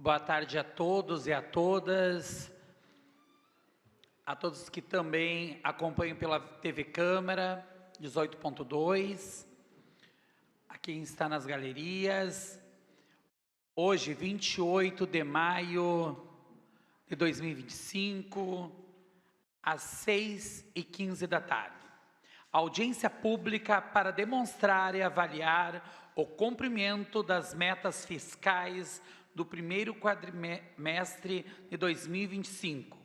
Boa tarde a todos e a todas que também acompanham pela TV Câmara 18.2, a quem está nas galerias. Hoje, 28 de maio de 2025, às 6h15 da tarde. Audiência pública para demonstrar e avaliar o cumprimento das metas fiscais do primeiro quadrimestre de 2025,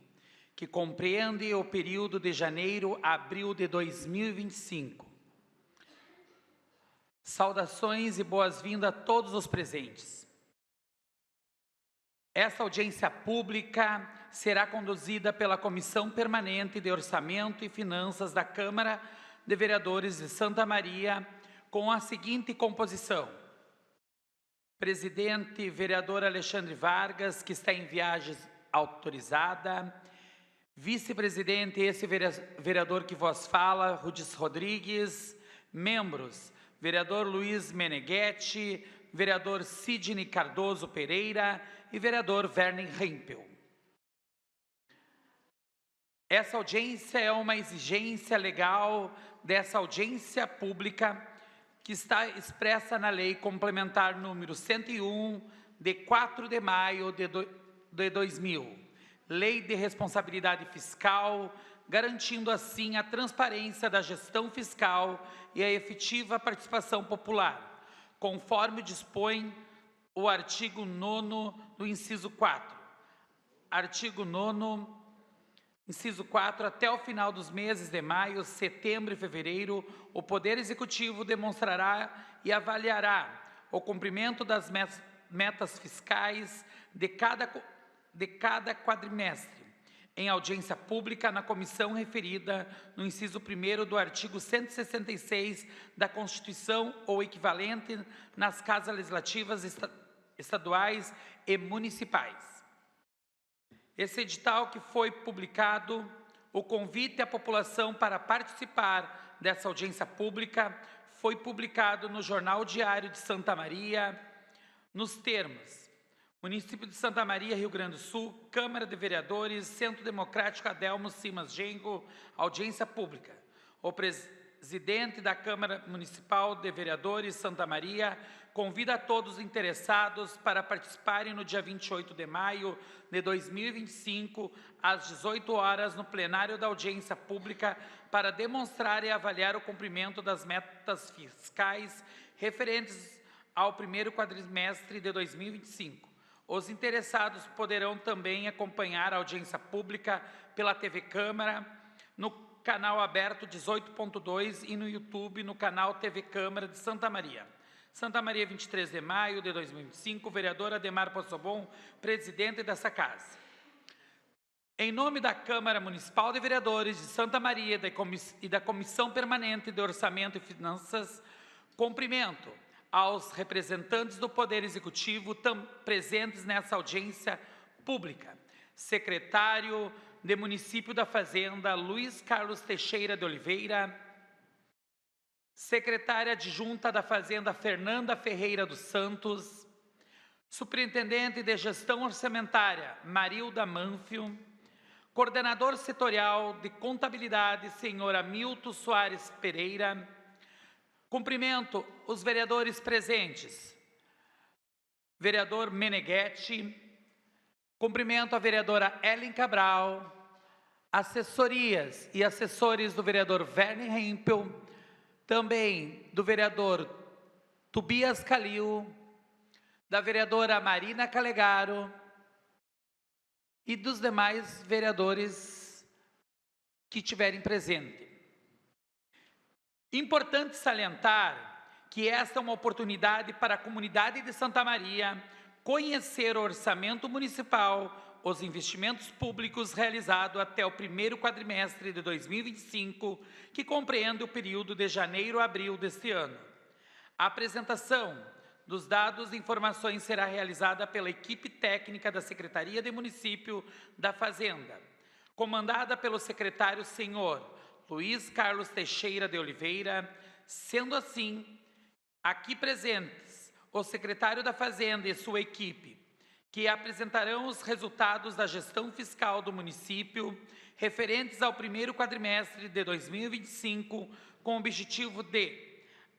que compreende o período de janeiro a abril de 2025. Saudações e boas-vindas a todos os presentes. Esta audiência pública será conduzida pela Comissão Permanente de Orçamento e Finanças da Câmara de Vereadores de Santa Maria, com a seguinte composição: Presidente, vereador Alexandre Vargas, que está em viagem autorizada. Vice-presidente, esse vereador que vos fala, Rudis Rodrigues. Membros, vereador Luiz Meneghetti, vereador Sidney Cardoso Pereira e vereador Werner Hempel. Essa audiência é uma exigência legal dessa audiência pública que está expressa na Lei Complementar número 101, de 4 de maio de 2000, Lei de Responsabilidade Fiscal, garantindo assim a transparência da gestão fiscal e a efetiva participação popular, conforme dispõe o artigo 9º do inciso 4. Artigo 9º, inciso 4, até o final dos meses de maio, setembro e fevereiro, o Poder Executivo demonstrará e avaliará o cumprimento das metas fiscais de cada quadrimestre, em audiência pública na comissão referida no inciso 1º do artigo 166 da Constituição ou equivalente nas casas legislativas estaduais e municipais. Esse edital que foi publicado, o convite à população para participar dessa audiência pública foi publicado no Jornal Diário de Santa Maria, nos termos: Município de Santa Maria, Rio Grande do Sul, Câmara de Vereadores, Centro Democrático Adelmo Simas Genro, audiência pública. O presidente da Câmara Municipal de Vereadores Santa Maria convida a todos os interessados para participarem no dia 28 de maio de 2025, às 18 horas, no plenário da audiência pública, para demonstrar e avaliar o cumprimento das metas fiscais referentes ao primeiro quadrimestre de 2025. Os interessados poderão também acompanhar a audiência pública pela TV Câmara, no canal aberto 18.2 e no YouTube, no canal TV Câmara de Santa Maria. Santa Maria, 23 de maio de 2025, vereador Ademar Possobon, presidente dessa casa. Em nome da Câmara Municipal de Vereadores de Santa Maria e da Comissão Permanente de Orçamento e Finanças, cumprimento aos representantes do Poder Executivo presentes nessa audiência pública. Secretário de Município da Fazenda, Luiz Carlos Teixeira de Oliveira. Secretária adjunta da Fazenda, Fernanda Ferreira dos Santos. Superintendente de Gestão Orçamentária, Marilda Manfio. Coordenador Setorial de Contabilidade, senhor Hamilton Soares Pereira. Cumprimento os vereadores presentes. Vereador Meneghetti. Cumprimento a vereadora Ellen Cabral. Assessorias e assessores do vereador Werner Hempel. Também do vereador Tobias Calil, da vereadora Marina Calegaro e dos demais vereadores que tiverem presente. Importante salientar que esta é uma oportunidade para a comunidade de Santa Maria conhecer o orçamento municipal, os investimentos públicos realizados até o primeiro quadrimestre de 2025, que compreende o período de janeiro a abril deste ano. A apresentação dos dados e informações será realizada pela equipe técnica da Secretaria de Município da Fazenda, comandada pelo secretário senhor Luiz Carlos Teixeira de Oliveira. Sendo assim, aqui presentes o secretário da Fazenda e sua equipe, que apresentarão os resultados da gestão fiscal do município referentes ao primeiro quadrimestre de 2025, com o objetivo de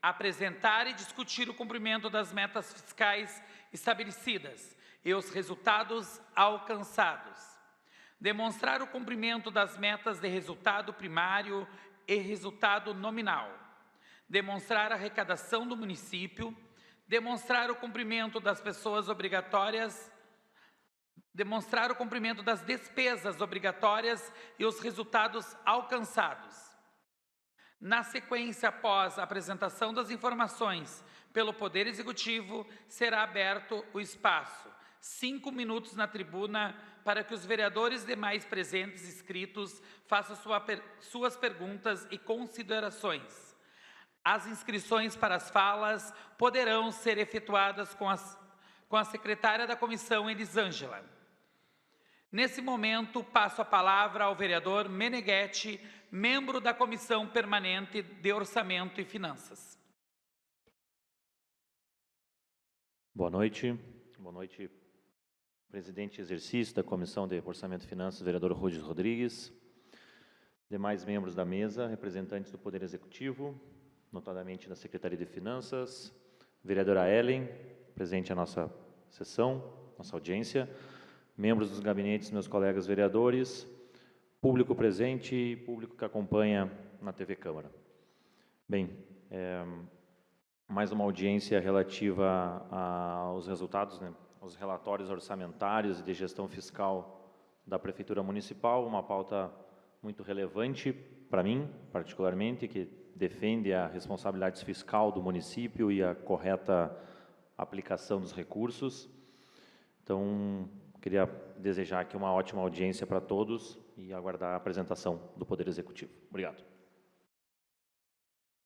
apresentar e discutir o cumprimento das metas fiscais estabelecidas e os resultados alcançados, demonstrar o cumprimento das metas de resultado primário e resultado nominal, demonstrar a arrecadação do município, demonstrar o cumprimento das pessoas obrigatórias, demonstrar o cumprimento das despesas obrigatórias e os resultados alcançados. Na sequência, após a apresentação das informações pelo Poder Executivo, será aberto o espaço, 5 minutos na tribuna, para que os vereadores demais presentes inscritos façam suas perguntas e considerações. As inscrições para as falas poderão ser efetuadas com a secretária da comissão, Elisângela. Nesse momento, passo a palavra ao vereador Meneghetti, membro da Comissão Permanente de Orçamento e Finanças. Boa noite, presidente em exercício da Comissão de Orçamento e Finanças, vereador Rudes Rodrigues, demais membros da mesa, representantes do Poder Executivo, notadamente da Secretaria de Finanças, vereadora Ellen, presente à nossa sessão, nossa audiência, membros dos gabinetes, meus colegas vereadores, público presente e público que acompanha na TV Câmara. Bem, mais uma audiência relativa aos resultados, aos relatórios orçamentários e de gestão fiscal da Prefeitura Municipal, uma pauta muito relevante para mim, particularmente, que defende a responsabilidade fiscal do município e a correta aplicação dos recursos. Então, queria desejar aqui uma ótima audiência para todos e aguardar a apresentação do Poder Executivo. Obrigado.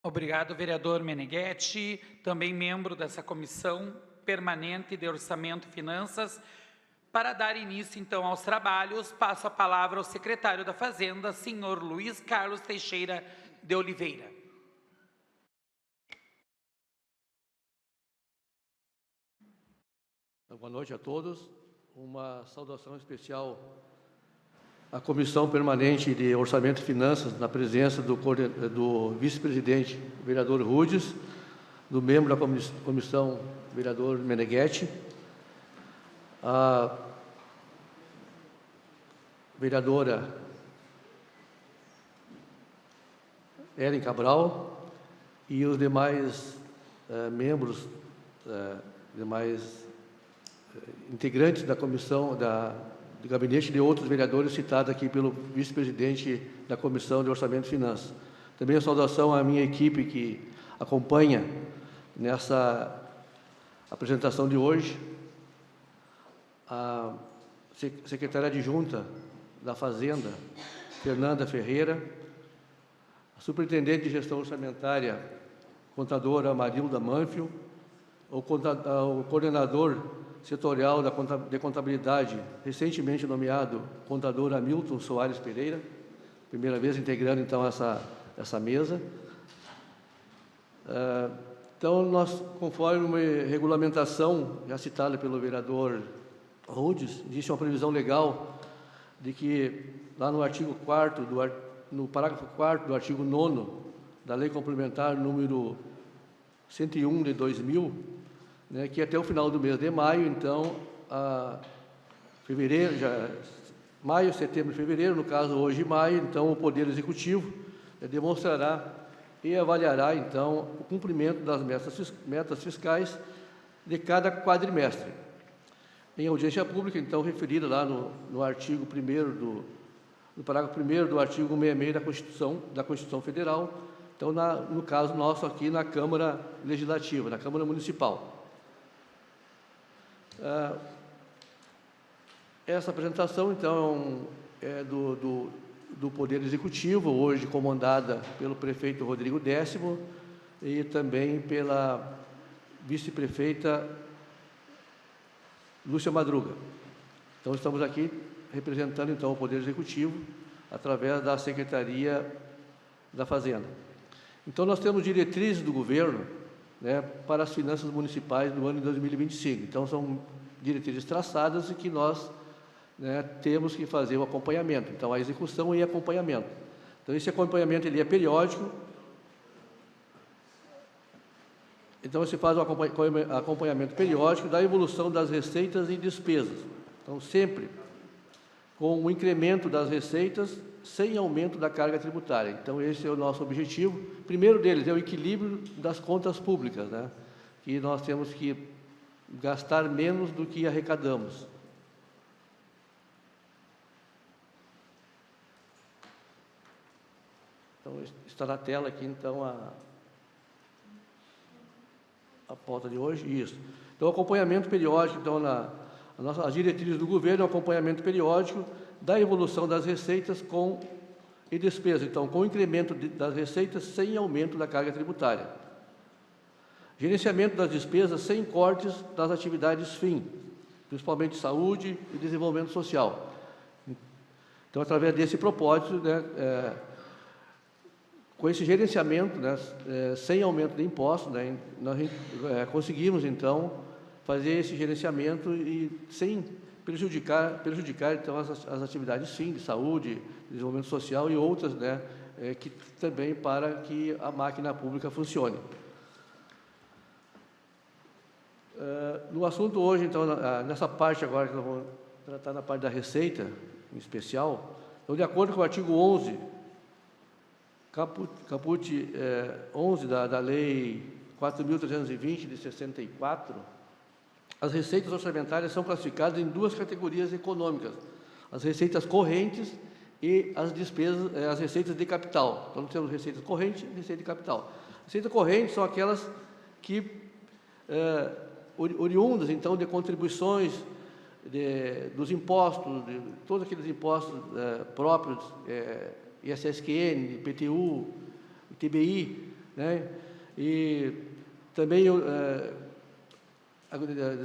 Obrigado, vereador Meneghetti, também membro dessa Comissão Permanente de Orçamento e Finanças. Para dar início, então, aos trabalhos, passo a palavra ao secretário da Fazenda, senhor Luiz Carlos Teixeira de Oliveira. Boa noite a todos. Uma saudação especial à Comissão Permanente de Orçamento e Finanças, na presença do vice-presidente, vereador Rudes, do membro da comissão, vereador Meneghetti, a vereadora Ellen Cabral e os demais membros, integrantes da comissão, do gabinete de outros vereadores citados aqui pelo vice-presidente da Comissão de Orçamento e Finanças. Também a saudação à minha equipe que acompanha nessa apresentação de hoje, a secretária adjunta da Fazenda, Fernanda Ferreira, a superintendente de gestão orçamentária, contadora Marilda Manfio, o coordenador setorial de contabilidade, recentemente nomeado contador Hamilton Soares Pereira, primeira vez integrando então essa mesa. Então, nós, conforme uma regulamentação já citada pelo vereador Rudes, existe uma previsão legal de que lá no artigo 4º, no parágrafo 4º do artigo 9º da Lei Complementar número 101 de 2000, que até o final do mês de maio, então, maio, setembro e fevereiro, no caso hoje maio, então o Poder Executivo demonstrará e avaliará, então, o cumprimento das metas fiscais de cada quadrimestre. Em audiência pública, então, referida lá no artigo 1º no parágrafo 1º do artigo 166 da Constituição Federal, então, no caso nosso aqui na Câmara Legislativa, na Câmara Municipal. Essa apresentação, então, é do Poder Executivo, hoje comandada pelo prefeito Rodrigo Décimo e também pela vice-prefeita Lúcia Madruga. Então, estamos aqui representando, então, o Poder Executivo através da Secretaria da Fazenda. Então, nós temos diretrizes do governo, para as finanças municipais do ano de 2025. Então, são diretrizes traçadas e que nós, né, temos que fazer o acompanhamento. Então, a execução e acompanhamento. Então, esse acompanhamento ele é periódico. Então, se faz um acompanhamento periódico da evolução das receitas e despesas. Então, sempre com o incremento das receitas sem aumento da carga tributária. Então, esse é o nosso objetivo. O primeiro deles é o equilíbrio das contas públicas, né? Que nós temos que gastar menos do que arrecadamos. Então, está na tela aqui, então, a pauta de hoje, isso. Então, acompanhamento periódico, então, as diretrizes do governo, o acompanhamento periódico da evolução das receitas e despesas, então, com o incremento das receitas sem aumento da carga tributária. Gerenciamento das despesas sem cortes das atividades fim, principalmente saúde e desenvolvimento social. Então, através desse propósito, né, com esse gerenciamento, né, sem aumento de impostos, né, nós conseguimos, então, fazer esse gerenciamento e sem prejudicar então, as atividades fim, de saúde, desenvolvimento social e outras, né, que também para que a máquina pública funcione. No assunto hoje, então, nessa parte agora que nós vamos tratar na parte da receita, em especial, então, de acordo com o artigo 11, caput 11 da Lei 4.320, de 64, as receitas orçamentárias são classificadas em duas categorias econômicas, as receitas correntes e as despesas, as receitas de capital. Então, nós temos receitas correntes e receita de capital. Receitas correntes são aquelas que oriundas, então, de contribuições, dos impostos, de todos aqueles impostos próprios, ISSQN, IPTU, ITBI, né? E também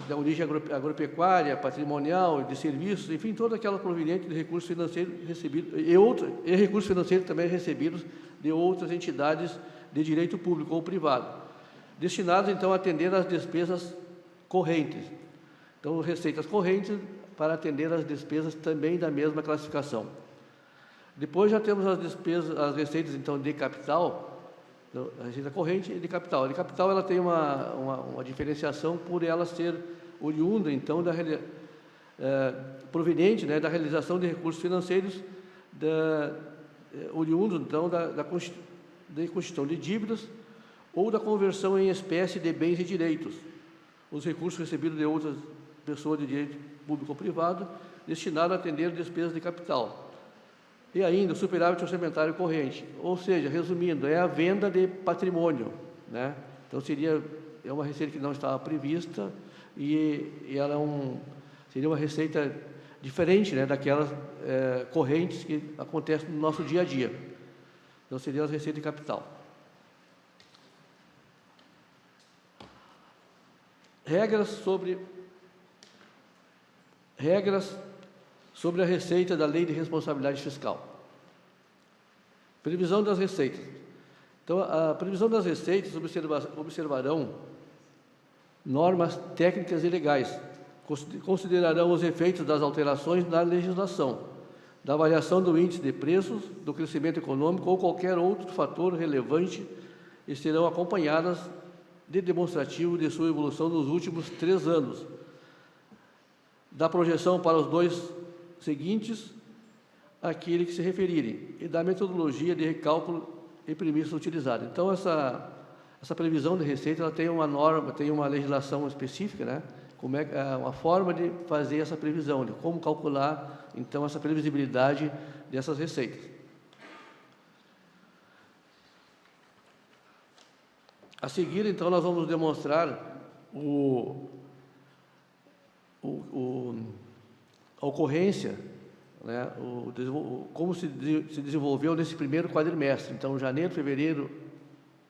da origem agropecuária, patrimonial, de serviços, enfim, toda aquela proveniente de recursos financeiros recebidos, e recursos financeiros também recebidos de outras entidades de direito público ou privado, destinados, então, a atender às despesas correntes. Então, receitas correntes para atender às despesas também da mesma classificação. Depois já temos as receitas, então, de capital, a receita corrente e de capital. A de capital, ela tem uma diferenciação por ela ser oriunda, então, proveniente, né, da realização de recursos financeiros, oriundo, então, da constituição de dívidas ou da conversão em espécie de bens e direitos. Os recursos recebidos de outras pessoas de direito público ou privado, destinados a atender despesas de capital. E ainda o superávit orçamentário corrente, ou seja, resumindo, é a venda de patrimônio, né? Então, é uma receita que não estava prevista e ela seria uma receita diferente, né, daquelas correntes que acontecem no nosso dia a dia. Então, seria as receitas de capital. Regras sobre a receita da Lei de Responsabilidade Fiscal. Previsão das receitas. Então, a previsão das receitas observarão normas técnicas e legais, considerarão os efeitos das alterações na legislação, da variação do índice de preços, do crescimento econômico ou qualquer outro fator relevante e serão acompanhadas de demonstrativo de sua evolução nos últimos 3 anos, da projeção para os 2 seguintes, aquele que se referirem, e da metodologia de recálculo e premissas utilizadas. Então, essa previsão de receita, ela tem uma norma, tem uma legislação específica, né? Como uma forma de fazer essa previsão, de como calcular, então, essa previsibilidade dessas receitas. A seguir, então, nós vamos demonstrar a ocorrência, né, como se desenvolveu nesse primeiro quadrimestre. Então, janeiro, fevereiro,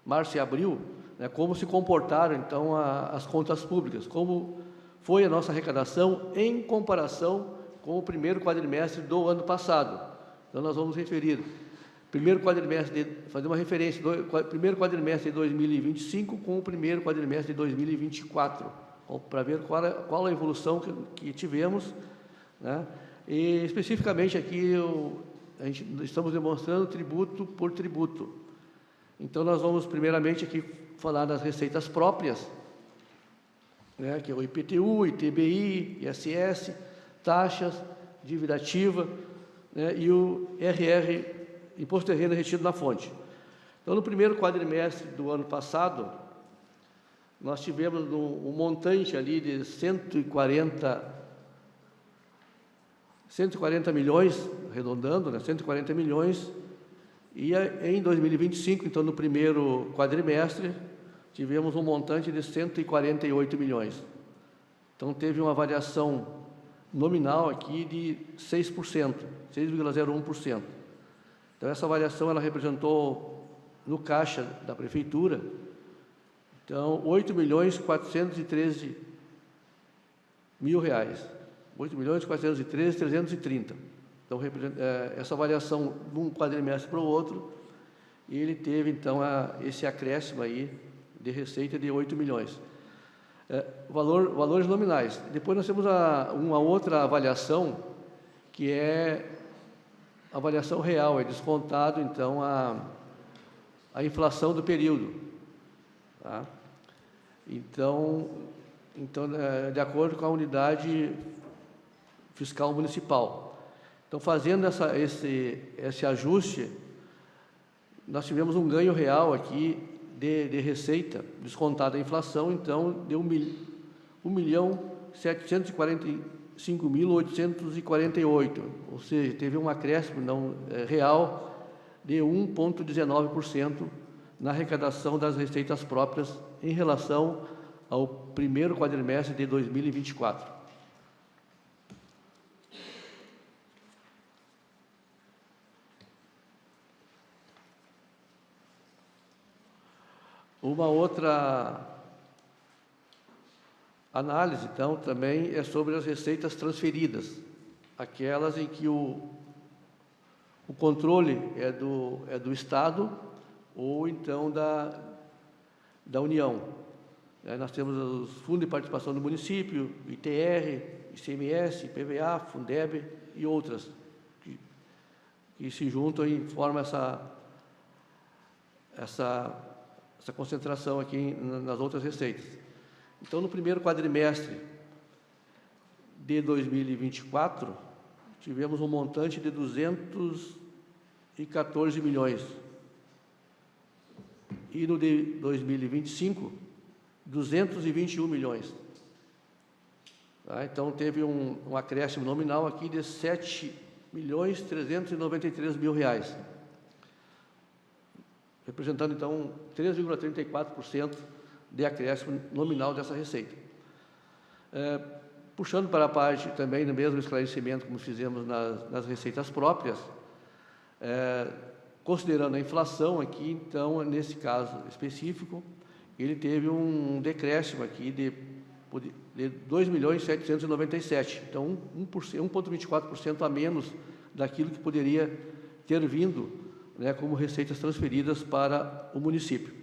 março e abril, né, como se comportaram, então, as contas públicas, como foi a nossa arrecadação em comparação com o primeiro quadrimestre do ano passado. Então, nós vamos referir fazer uma referência do primeiro quadrimestre de 2025 com o primeiro quadrimestre de 2024, para ver qual a evolução que tivemos, né? E especificamente aqui estamos demonstrando tributo por tributo. Então nós vamos primeiramente aqui falar das receitas próprias, né? Que é o IPTU, ITBI, ISS, taxas, dívida ativa, né? E o RR, Imposto de Renda Retido na Fonte. Então, no primeiro quadrimestre do ano passado, nós tivemos um montante ali de 140 milhões, arredondando, né? 140 milhões, e em 2025, então, no primeiro quadrimestre, tivemos um montante de 148 milhões. Então, teve uma variação nominal aqui de 6%, 6,01%. Então, essa variação ela representou no caixa da prefeitura, então, 8.413.000 reais. 8.413.330. Então, essa variação de um quadrimestre para o outro, e ele teve, então, esse acréscimo aí de receita de 8 milhões. Valores nominais. Depois nós temos uma outra avaliação, que é a avaliação real, é descontado, então, a inflação do período. Tá? Então, de acordo com a unidade fiscal municipal. Então, fazendo esse ajuste, nós tivemos um ganho real aqui de receita, descontada a inflação, então, deu 1.745.848, ou seja, teve um acréscimo real de 1,19% na arrecadação das receitas próprias em relação ao primeiro quadrimestre de 2024. Uma outra análise, então, também é sobre as receitas transferidas, aquelas em que o controle é do Estado ou, então, da União. Nós temos os fundos de participação do município, ITR, ICMS, IPVA, Fundeb e outras, que se juntam e formam essa concentração aqui nas outras receitas. Então, no primeiro quadrimestre de 2024, tivemos um montante de 214 milhões. E no de 2025, 221 milhões. Tá? Então, teve um acréscimo nominal aqui de 7.393.000 reais. Representando, então, 3,34% de acréscimo nominal dessa receita. Puxando para a parte também do mesmo esclarecimento como fizemos nas receitas próprias, considerando a inflação aqui, então, nesse caso específico, ele teve um decréscimo aqui de 2.797.000, então 1,24% a menos daquilo que poderia ter vindo, né, como receitas transferidas para o município.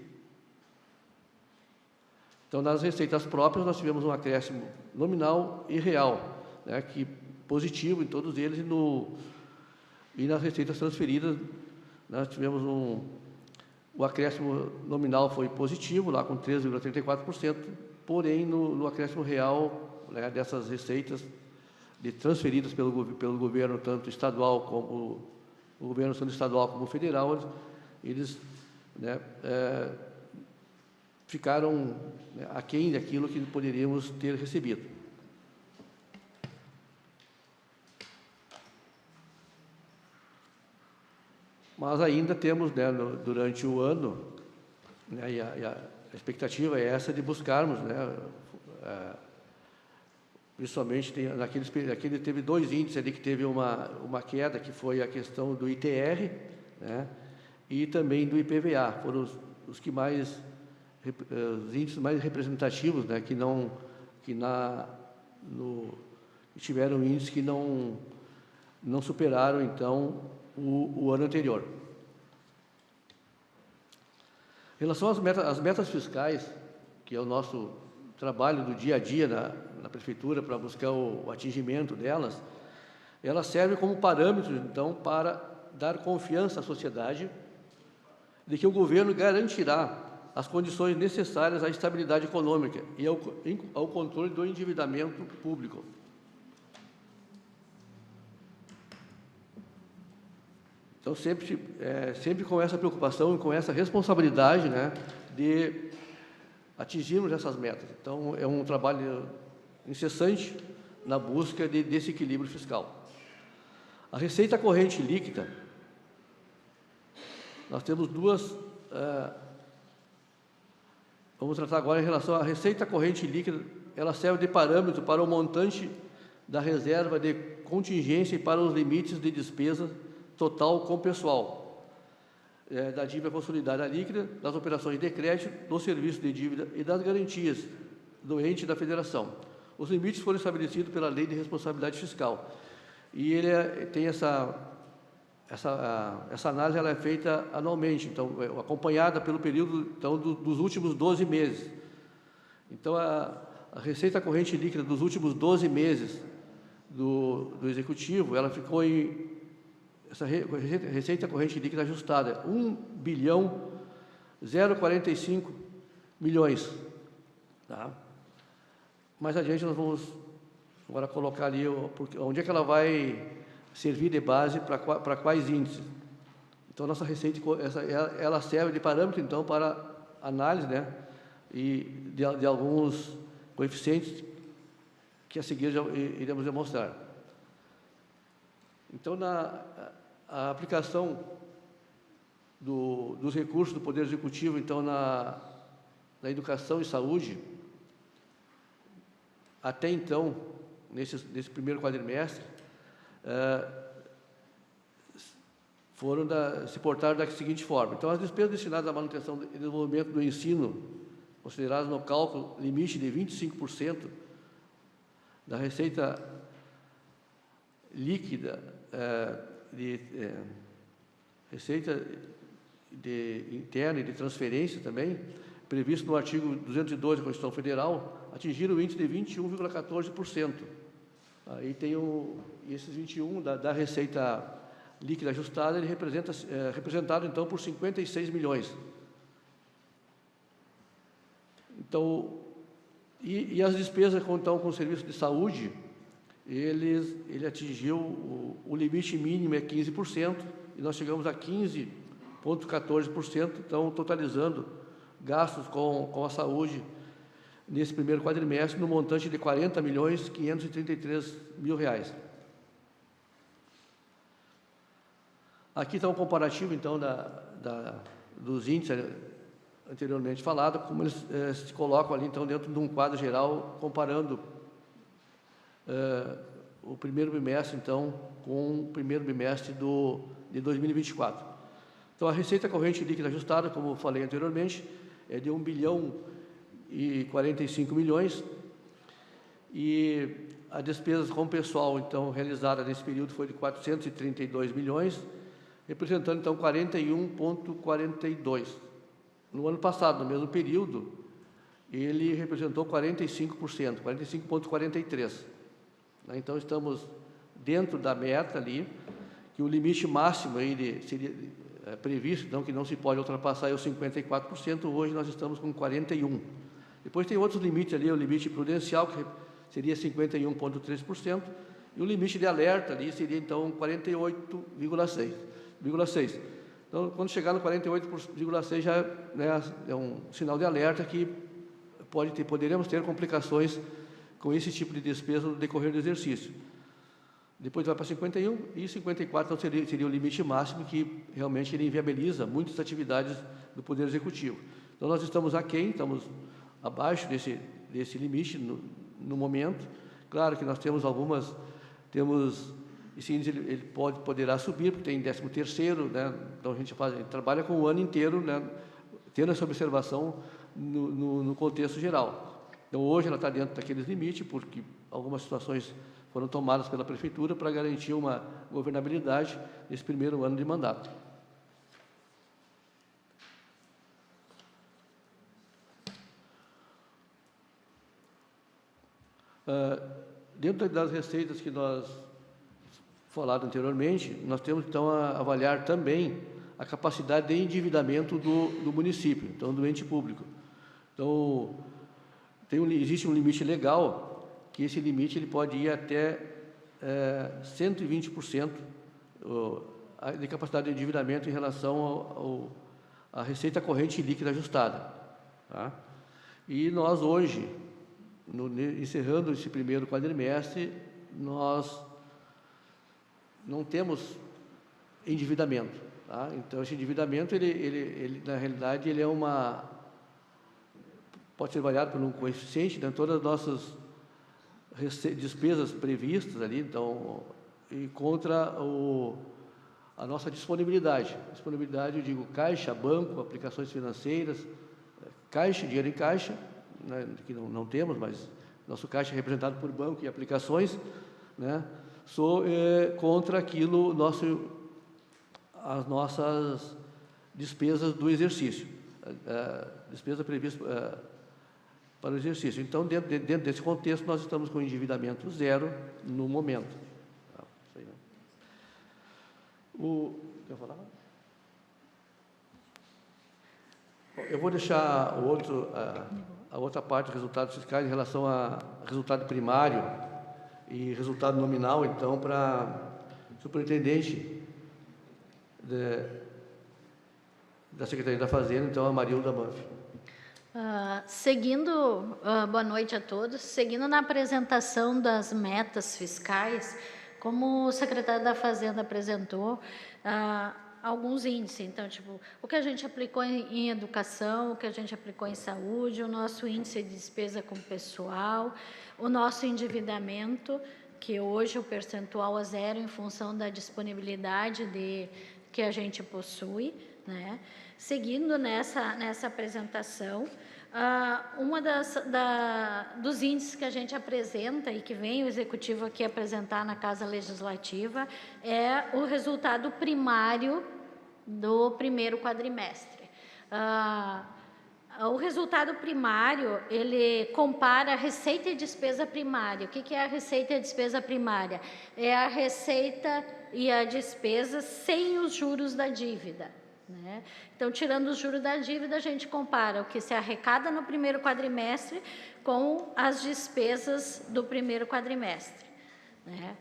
Então, nas receitas próprias, nós tivemos um acréscimo nominal e real, né, que positivo em todos eles, e nas receitas transferidas, nós tivemos o acréscimo nominal foi positivo, lá com 13,34%, porém, no acréscimo real, né, dessas receitas transferidas pelo governo, tanto estadual como o governo tanto estadual como federal, eles, né, ficaram, né, aquém daquilo que poderíamos ter recebido. Mas ainda temos, né, durante o ano, né, e a expectativa é essa de buscarmos, né, principalmente teve dois índices ali que teve uma queda, que foi a questão do ITR, né, e também do IPVA, foram os índices mais representativos, né, que tiveram índices que não superaram, então, o ano anterior. Em relação às metas fiscais, que é o nosso trabalho do dia a dia na prefeitura para buscar o atingimento delas, ela serve como parâmetro, então, para dar confiança à sociedade de que o governo garantirá as condições necessárias à estabilidade econômica e ao controle do endividamento público. Então, sempre com essa preocupação e com essa responsabilidade, né, de atingirmos essas metas. Então, é um trabalho incessante na busca desse equilíbrio fiscal. A receita corrente líquida, nós temos duas... vamos tratar agora em relação à receita corrente líquida. Ela serve de parâmetro para o montante da reserva de contingência e para os limites de despesa total com pessoal, da dívida consolidada líquida, das operações de crédito, do serviço de dívida e das garantias do ente da federação. Os limites foram estabelecidos pela Lei de Responsabilidade Fiscal. E ele tem essa análise, ela é feita anualmente, então, acompanhada pelo período então, dos últimos 12 meses. Então, a receita corrente líquida dos últimos 12 meses do Executivo, ela ficou em... Essa receita corrente líquida ajustada, 1.045 bilhões. Tá? Mais adiante nós vamos agora colocar ali onde é que ela vai servir de base para quais índices. Então, nossa receita, ela serve de parâmetro, então, para análise, né, e de alguns coeficientes que a seguir já iremos demonstrar. Então, a aplicação dos recursos do Poder Executivo, então, na educação e saúde, até então, nesse primeiro quadrimestre, se portaram da seguinte forma. Então, as despesas destinadas à manutenção e desenvolvimento do ensino, consideradas no cálculo limite de 25% da receita líquida, receita interna e de transferência também, previsto no artigo 212 da Constituição Federal, atingiram o índice de 21,14%. Aí tem esses 21 da receita líquida ajustada, ele representado então por 56 milhões. Então, e as despesas então com o serviço de saúde, ele atingiu o limite mínimo é 15%, e nós chegamos a 15,14%, então totalizando gastos com a saúde nesse primeiro quadrimestre, no montante de R$ 40.533.000. Aqui está um comparativo, então, dos índices anteriormente falados, como eles se colocam ali, então, dentro de um quadro geral, comparando o primeiro bimestre, então, com o primeiro bimestre de 2024. Então, a receita corrente líquida ajustada, como eu falei anteriormente, é de 1.045 bilhões, e a despesa com pessoal, então, realizada nesse período foi de 432 milhões, representando, então, 41,42%. No ano passado, no mesmo período, ele representou 45%, 45,43%. Então, estamos dentro da meta ali, que o limite máximo aí seria previsto, então, que não se pode ultrapassar, é os 54%, hoje nós estamos com 41%. Depois tem outros limites ali, o limite prudencial, que seria 51,3%, e o limite de alerta ali seria, então, 48,6%. Então, quando chegar no 48,6%, já, né, é um sinal de alerta que poderemos ter complicações com esse tipo de despesa no decorrer do exercício. Depois vai para 51% e 54%, então seria o limite máximo, que realmente ele inviabiliza muitas atividades do Poder Executivo. Então, nós estamos aquém, estamos abaixo desse limite no momento. Claro que nós temos esse índice ele poderá subir, porque tem 13º, né? Então a gente trabalha com o ano inteiro, né? Tendo essa observação no contexto geral. Então, hoje ela está dentro daqueles limites, porque algumas situações foram tomadas pela Prefeitura para garantir uma governabilidade nesse primeiro ano de mandato. Dentro das receitas que nós falamos anteriormente, nós temos, então, a avaliar também a capacidade de endividamento do município, então, do ente público. Então, existe um limite legal, que esse limite ele pode ir até 120% de capacidade de endividamento em relação à receita corrente líquida ajustada. Tá? E nós hoje, encerrando esse primeiro quadrimestre, nós não temos endividamento. Tá? Então, esse endividamento, ele, na realidade, ele pode ser avaliado por um coeficiente, né? Todas as nossas despesas previstas ali, então, e contra a nossa disponibilidade. Disponibilidade, eu digo, caixa, banco, aplicações financeiras, caixa, dinheiro em caixa, né, que não temos, mas nosso caixa é representado por banco e aplicações, né, contra aquilo, as nossas despesas do exercício, despesa prevista para o exercício. Então, dentro desse contexto, nós estamos com endividamento zero no momento. Isso aí, né? Quer falar? Eu vou deixar a outra parte dos resultados fiscais em relação a resultado primário e resultado nominal, então, para o superintendente da Secretaria da Fazenda, então, a Marilda Manfi. Boa noite a todos. Seguindo na apresentação das metas fiscais, como o secretário da Fazenda apresentou, alguns índices, então, tipo, o que a gente aplicou em educação, o que a gente aplicou em saúde, o nosso índice de despesa com pessoal, o nosso endividamento, que hoje o percentual é zero em função da disponibilidade que a gente possui, né? Seguindo nessa apresentação, dos índices que a gente apresenta e que vem o Executivo aqui apresentar na Casa Legislativa é o resultado primário do primeiro quadrimestre. O resultado primário, ele compara a receita e despesa primária. O que é a receita e a despesa primária? É a receita e a despesa sem os juros da dívida. Né? Então, tirando os juros da dívida, a gente compara o que se arrecada no primeiro quadrimestre com as despesas do primeiro quadrimestre. Né?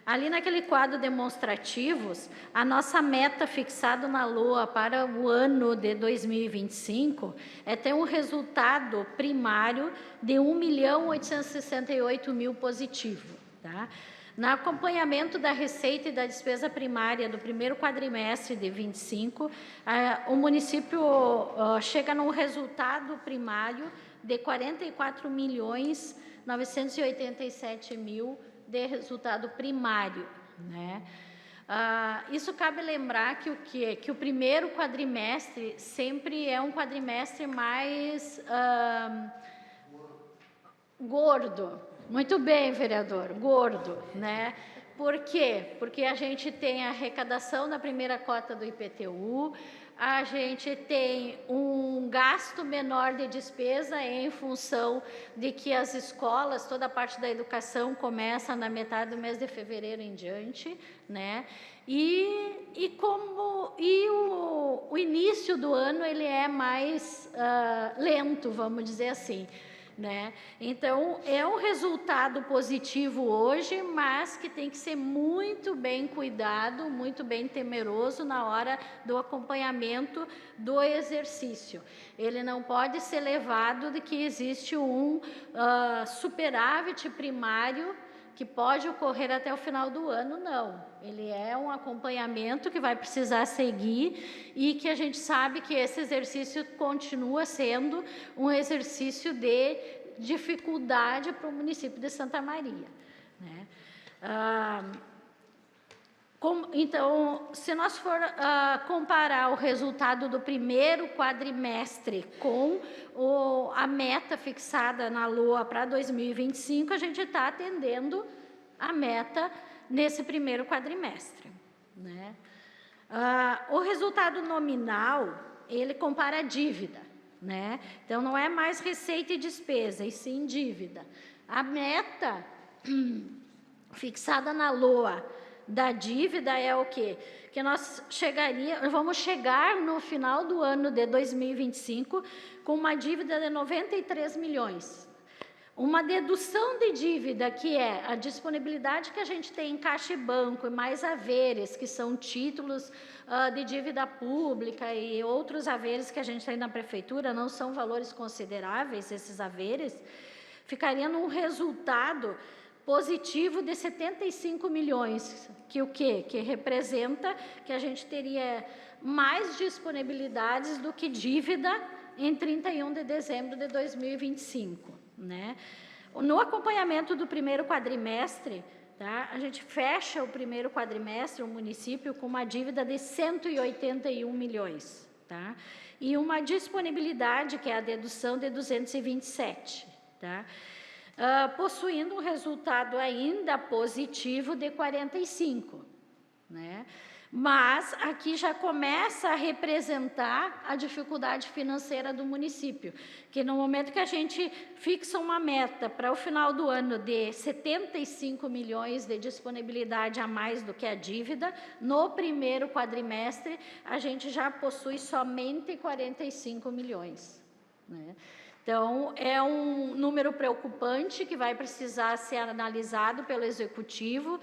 Ali naquele quadro demonstrativos, a nossa meta fixada na LOA para o ano de 2025 é ter um resultado primário de 1.868.000 positivo. Tá? No acompanhamento da receita e da despesa primária do primeiro quadrimestre de 25, o município chega num resultado primário de 44.987.000 de resultado primário, né? Isso cabe lembrar que o primeiro quadrimestre sempre é um quadrimestre mais gordo. Muito bem, vereador, gordo, né? Por quê? Porque a gente tem a arrecadação da primeira cota do IPTU, a gente tem um gasto menor de despesa em função de que as escolas, toda a parte da educação começa na metade do mês de fevereiro em diante, né? O início do ano ele é mais lento, vamos dizer assim. Né? Então, é um resultado positivo hoje, mas que tem que ser muito bem cuidado, muito bem temeroso na hora do acompanhamento do exercício. Ele não pode ser levado de que existe um superávit primário que pode ocorrer até o final do ano, não. Ele é um acompanhamento que vai precisar seguir e que a gente sabe que esse exercício continua sendo um exercício de dificuldade para o município de Santa Maria. Né? Então, se nós for comparar o resultado do primeiro quadrimestre com a meta fixada na LOA para 2025, a gente está atendendo a meta nesse primeiro quadrimestre. Né? O resultado nominal, ele compara a dívida. Né? Então, não é mais receita e despesa, e sim dívida. A meta fixada na LOA da dívida é o quê? Que vamos chegar no final do ano de 2025 com uma dívida de 93 milhões. Uma dedução de dívida, que é a disponibilidade que a gente tem em caixa e banco, e mais haveres, que são títulos de dívida pública e outros haveres que a gente tem na prefeitura, não são valores consideráveis esses haveres, ficaria num resultado positivo de 75 milhões, que o quê? Que representa que a gente teria mais disponibilidades do que dívida em 31 de dezembro de 2025. Né? No acompanhamento do primeiro quadrimestre, tá, a gente fecha o primeiro quadrimestre, o município, com uma dívida de 181 milhões, tá? E uma disponibilidade, que é a dedução, de 227, tá? Possuindo um resultado ainda positivo de 45, né? Mas aqui já começa a representar a dificuldade financeira do município, que no momento que a gente fixa uma meta para o final do ano de 75 milhões de disponibilidade a mais do que a dívida, no primeiro quadrimestre a gente já possui somente 45 milhões, né? Então, é um número preocupante que vai precisar ser analisado pelo Executivo,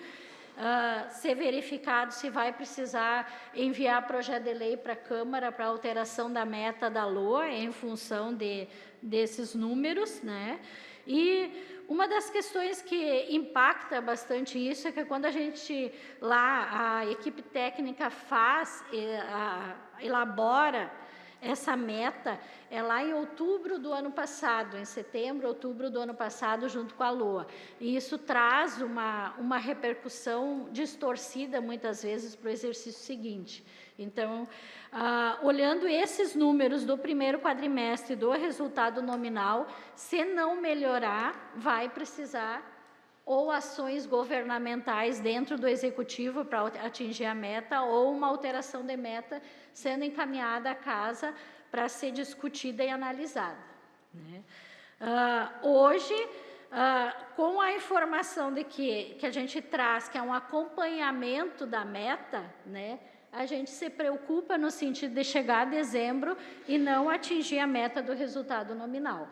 ser verificado se vai precisar enviar projeto de lei para a Câmara para alteração da meta da LOA em função desses números, né? E uma das questões que impacta bastante isso é que quando a gente lá, a equipe técnica elabora essa meta, é lá em outubro do ano passado, em setembro, outubro do ano passado, junto com a LOA. E isso traz uma repercussão distorcida, muitas vezes, para o exercício seguinte. Então, olhando esses números do primeiro quadrimestre, do resultado nominal, se não melhorar, vai precisar ou ações governamentais dentro do Executivo para atingir a meta, ou uma alteração de meta sendo encaminhada à casa para ser discutida e analisada, né? Hoje, com a informação de que a gente traz, que é um acompanhamento da meta, né, a gente se preocupa no sentido de chegar a dezembro e não atingir a meta do resultado nominal,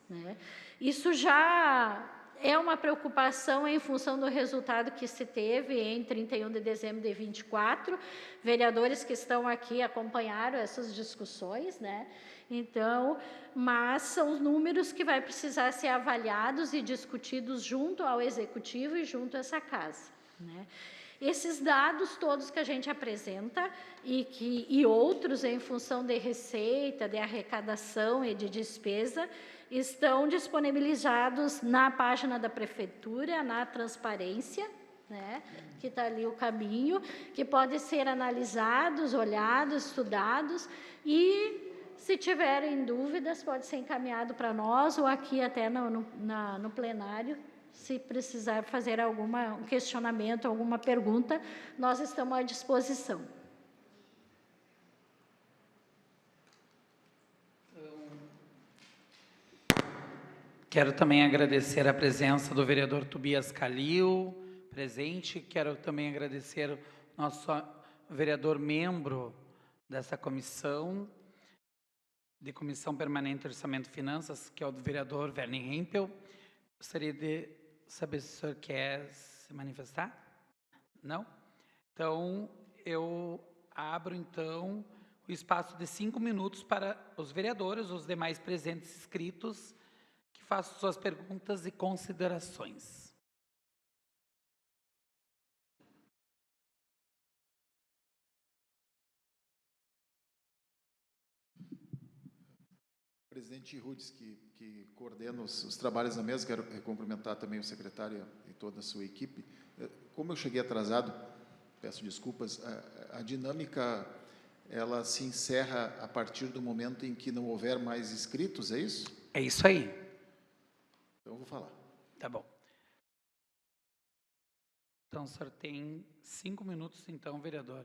né? Isso já é uma preocupação em função do resultado que se teve em 31 de dezembro de 24. Vereadores que estão aqui acompanharam essas discussões, né? Então, mas são números que vai precisar ser avaliados e discutidos junto ao Executivo e junto a essa casa, né? Esses dados todos que a gente apresenta e outros em função de receita, de arrecadação e de despesa, estão disponibilizados na página da Prefeitura, na transparência, né, que está ali o caminho, que pode ser analisados, olhados, estudados, e se tiverem dúvidas, pode ser encaminhado para nós ou aqui até no plenário. Se precisar fazer algum questionamento, alguma pergunta, nós estamos à disposição. Quero também agradecer a presença do vereador Tobias Calil, presente. Quero também agradecer o nosso vereador membro dessa comissão permanente Orçamento e Finanças, que é o vereador Werner Hempel. Gostaria de saber se o senhor quer se manifestar? Não? Então, eu abro, então, o espaço de 5 minutos para os vereadores, os demais presentes inscritos, que façam suas perguntas e considerações. Presidente Rudes, que coordena os trabalhos da mesa, quero cumprimentar também o secretário e toda a sua equipe. Como eu cheguei atrasado, peço desculpas, a dinâmica, ela se encerra a partir do momento em que não houver mais inscritos, é isso? É isso aí. Então, eu vou falar. Tá bom. Então, o senhor tem 5 minutos, então, vereador,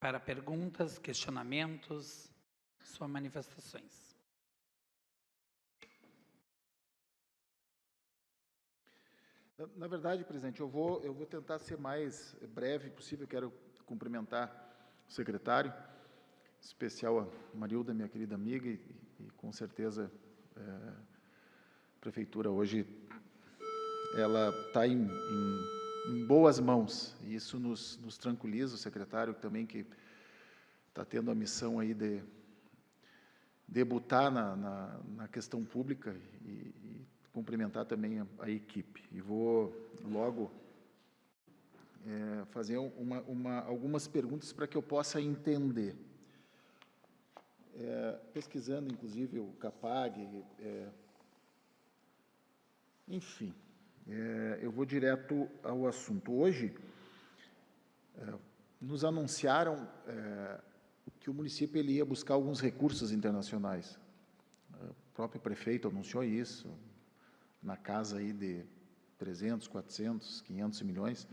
para perguntas, questionamentos, suas manifestações. Na verdade, presidente, eu vou tentar ser mais breve possível. Quero cumprimentar o secretário, em especial a Marilda, minha querida amiga, e com certeza a prefeitura hoje ela está em boas mãos, e isso nos tranquiliza. O secretário também, que está tendo a missão aí de debutar na questão pública, e cumprimentar também a equipe. E vou logo fazer algumas perguntas para que eu possa entender. Pesquisando, inclusive, o CAPAG, enfim, eu vou direto ao assunto. Hoje, nos anunciaram que o município ele ia buscar alguns recursos internacionais. O próprio prefeito anunciou isso, na casa aí de 300, 400, 500 milhões,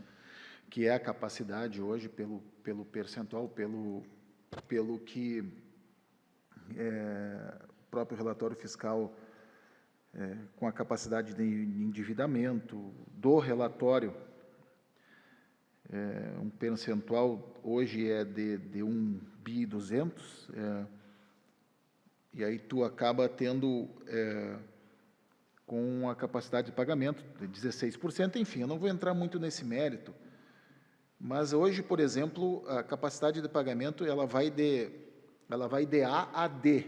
que é a capacidade hoje, pelo percentual, pelo que o próprio relatório fiscal, com a capacidade de endividamento do relatório, um percentual hoje é de 1 bi 200, e aí tu acaba tendo com a capacidade de pagamento de 16%, enfim, eu não vou entrar muito nesse mérito, mas hoje, por exemplo, a capacidade de pagamento ela vai de A a D.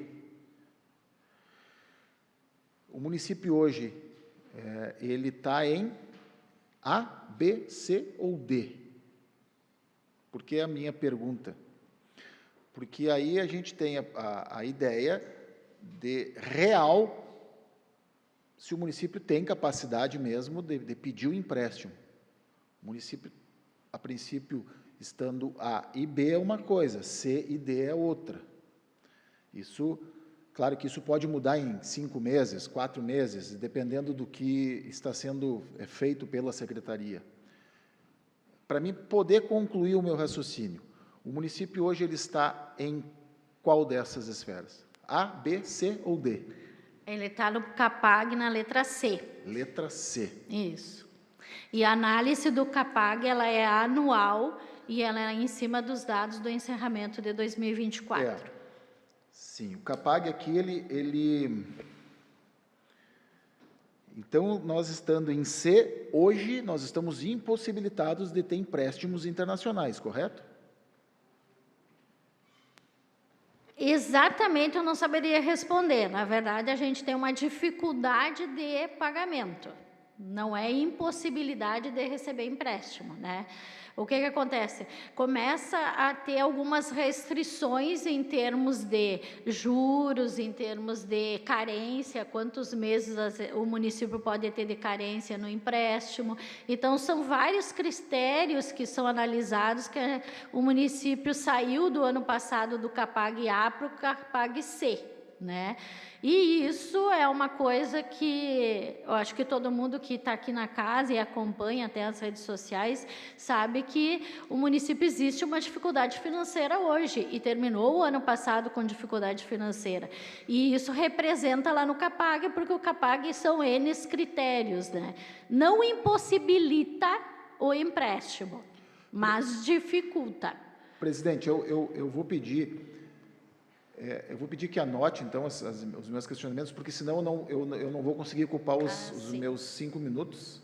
O município hoje, ele está em A, B, C ou D? Por que a minha pergunta? Porque aí a gente tem a ideia de real, se o município tem capacidade mesmo de pedir o empréstimo. O município, a princípio, estando A e B é uma coisa, C e D é outra. Isso, claro que isso pode mudar em 5 meses, 4 meses, dependendo do que está sendo feito pela secretaria. Para mim poder concluir o meu raciocínio, o município hoje ele está em qual dessas esferas? A, B, C ou D? Ele está no CAPAG na letra C. Letra C. Isso. E a análise do CAPAG, ela é anual e ela é em cima dos dados do encerramento de 2024. Sim, o CAPAG aqui, Então, nós estando em C, hoje nós estamos impossibilitados de ter empréstimos internacionais, correto? Exatamente, eu não saberia responder. Na verdade, a gente tem uma dificuldade de pagamento. Não é impossibilidade de receber empréstimo, né? O que acontece? Começa a ter algumas restrições em termos de juros, em termos de carência, quantos meses o município pode ter de carência no empréstimo. Então, são vários critérios que são analisados, que o município saiu do ano passado do CAPAG A para o CAPAG C, né? E isso é uma coisa que eu acho que todo mundo que está aqui na casa e acompanha até as redes sociais sabe que o município existe uma dificuldade financeira hoje e terminou o ano passado com dificuldade financeira. E isso representa lá no CAPAG, porque o CAPAG são N critérios, né? Não impossibilita o empréstimo, mas dificulta. Presidente, eu vou pedir... eu vou pedir que anote, então, os meus questionamentos, porque senão eu não vou conseguir ocupar os meus 5 minutos.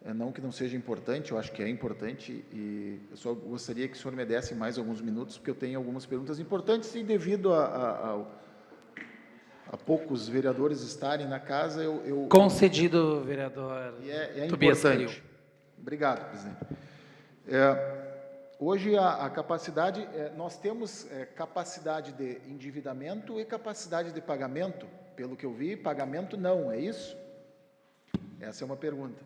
Não que não seja importante, eu acho que é importante, e eu só gostaria que o senhor me desse mais alguns minutos, porque eu tenho algumas perguntas importantes, e devido a poucos vereadores estarem na casa, eu... Concedido, vereador é Tobias importante. Calil. Obrigado, presidente. Hoje, a capacidade, nós temos capacidade de endividamento e capacidade de pagamento. Pelo que eu vi, pagamento não, é isso? Essa é uma pergunta.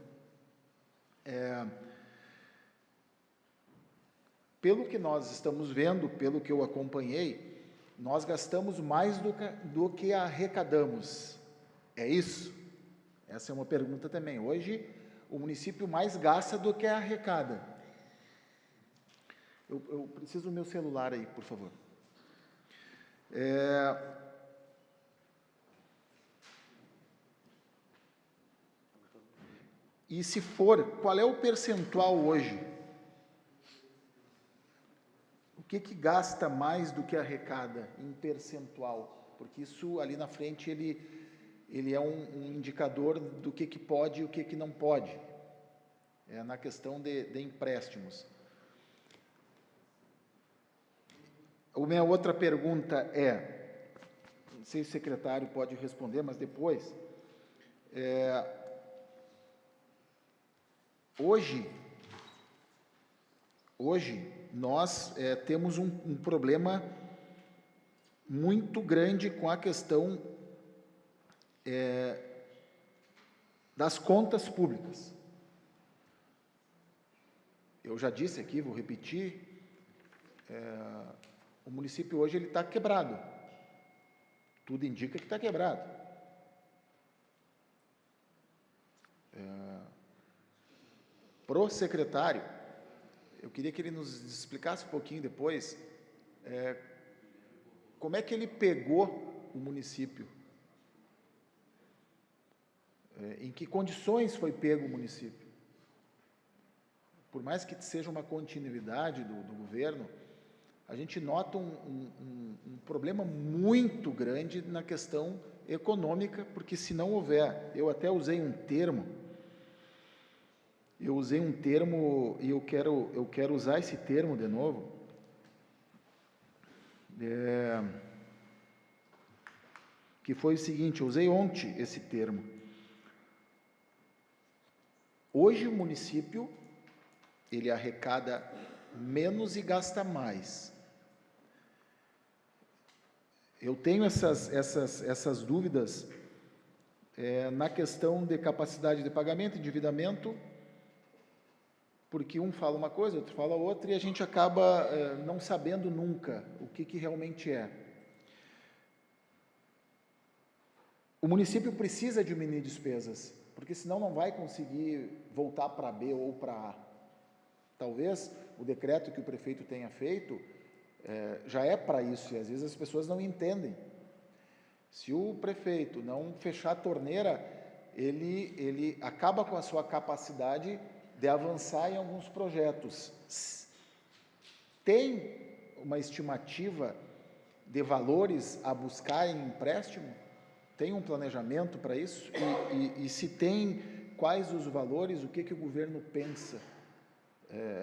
Pelo que nós estamos vendo, pelo que eu acompanhei, nós gastamos mais do que arrecadamos. É isso? Essa é uma pergunta também. Hoje, o município mais gasta do que arrecada. Eu preciso do meu celular aí, por favor. E se for, qual é o percentual hoje? O que gasta mais do que arrecada em percentual? Porque isso ali na frente ele é um indicador do que pode e o que não pode. É na questão de empréstimos. A minha outra pergunta é, não sei se o secretário pode responder, mas depois, hoje nós temos um problema muito grande com a questão das contas públicas. Eu já disse aqui, vou repetir, o município hoje ele está quebrado. Tudo indica que está quebrado. Pro secretário, eu queria que ele nos explicasse um pouquinho depois como é que ele pegou o município, em que condições foi pego o município. Por mais que seja uma continuidade do governo, a gente nota um problema muito grande na questão econômica, porque se não houver, eu até usei um termo, e eu quero usar esse termo de novo, que foi o seguinte, eu usei ontem esse termo. Hoje o município, ele arrecada menos e gasta mais. Eu tenho essas dúvidas na questão de capacidade de pagamento, endividamento, porque um fala uma coisa, outro fala outra, e a gente acaba não sabendo nunca o que realmente é. O município precisa diminuir despesas, porque senão não vai conseguir voltar para B ou para A. Talvez o decreto que o prefeito tenha feito já é para isso, e às vezes as pessoas não entendem. Se o prefeito não fechar a torneira, ele acaba com a sua capacidade de avançar em alguns projetos. Tem uma estimativa de valores a buscar em empréstimo? Tem um planejamento para isso? E se tem, quais os valores, o que o governo pensa?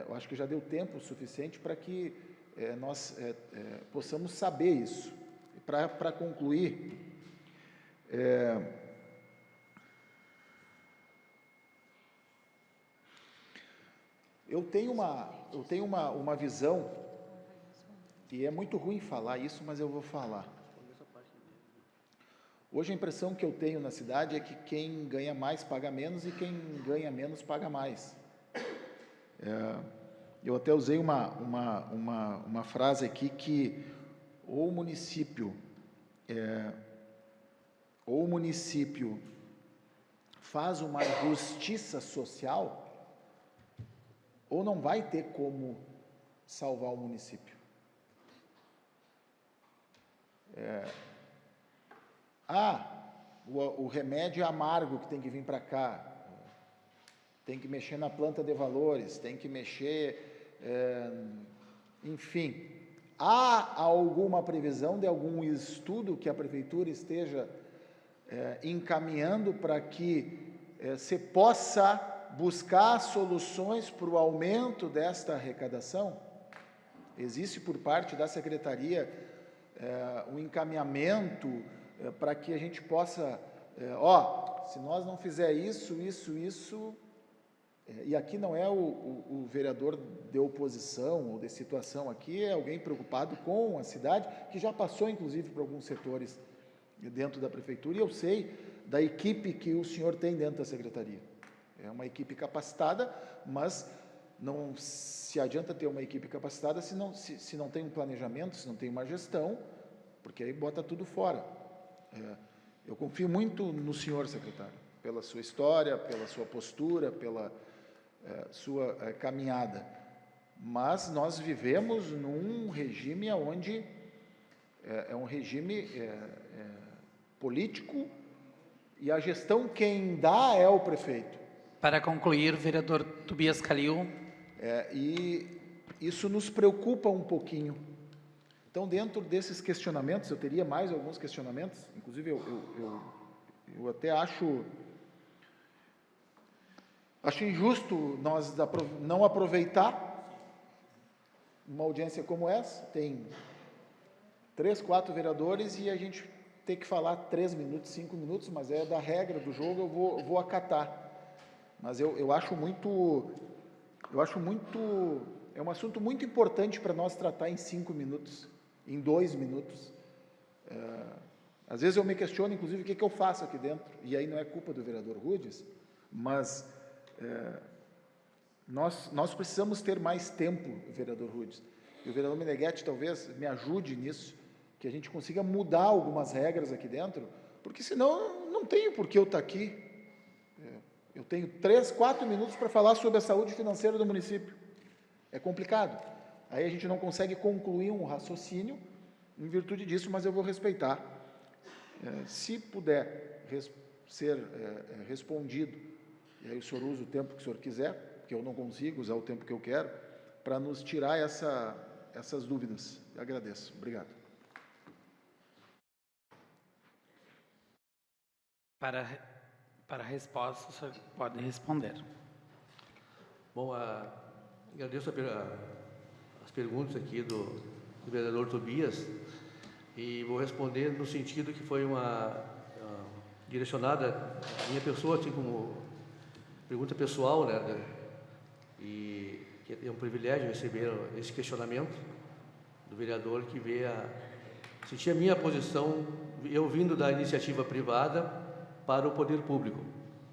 Eu acho que já deu tempo suficiente para que nós possamos saber isso. Para concluir, eu tenho uma visão, e é muito ruim falar isso, mas eu vou falar. Hoje a impressão que eu tenho na cidade é que quem ganha mais paga menos e quem ganha menos paga mais. Eu até usei uma frase aqui que ou o município faz uma justiça social, ou não vai ter como salvar o município. O remédio é amargo que tem que vir para cá, tem que mexer na planta de valores, tem que mexer, enfim. Há alguma previsão de algum estudo que a prefeitura esteja encaminhando para que se possa buscar soluções para o aumento desta arrecadação? Existe por parte da secretaria um encaminhamento para que a gente possa, se nós não fizer isso, e aqui não é o vereador de oposição ou de situação, aqui é alguém preocupado com a cidade, que já passou inclusive por alguns setores dentro da prefeitura, e eu sei da equipe que o senhor tem dentro da secretaria. É uma equipe capacitada, mas não se adianta ter uma equipe capacitada se não tem um planejamento, se não tem uma gestão, porque aí bota tudo fora. Eu confio muito no senhor, secretário, pela sua história, pela sua postura, pela sua caminhada, mas nós vivemos num regime onde é um regime político, e a gestão quem dá é o prefeito. Para concluir, vereador Tobias Calil. E isso nos preocupa um pouquinho. Então, dentro desses questionamentos, eu teria mais alguns questionamentos, inclusive eu até acho injusto nós não aproveitar uma audiência como essa. Tem 3, 4 vereadores e a gente tem que falar 3 minutos, 5 minutos, mas é da regra do jogo, eu vou acatar. Mas eu acho muito, é um assunto muito importante para nós tratar em 5 minutos, em 2 minutos. Às vezes eu me questiono, inclusive, o que eu faço aqui dentro, e aí não é culpa do vereador Rudes, mas nós precisamos ter mais tempo, vereador Rudes, e o vereador Meneghetti talvez me ajude nisso, que a gente consiga mudar algumas regras aqui dentro, porque senão não tenho por que eu estar aqui. Eu tenho 3, 4 minutos para falar sobre a saúde financeira do município. É complicado. Aí a gente não consegue concluir um raciocínio em virtude disso, mas eu vou respeitar. Se puder ser respondido, e aí o senhor usa o tempo que o senhor quiser, porque eu não consigo usar o tempo que eu quero, para nos tirar essas dúvidas. Eu agradeço. Obrigado. Para a resposta, o senhor pode responder. Bom, agradeço as perguntas aqui do vereador Tobias e vou responder no sentido que foi direcionada à minha pessoa, assim como pergunta pessoal, né? E que é um privilégio receber esse questionamento do vereador que sentir a minha posição, eu vindo da iniciativa privada para o poder público,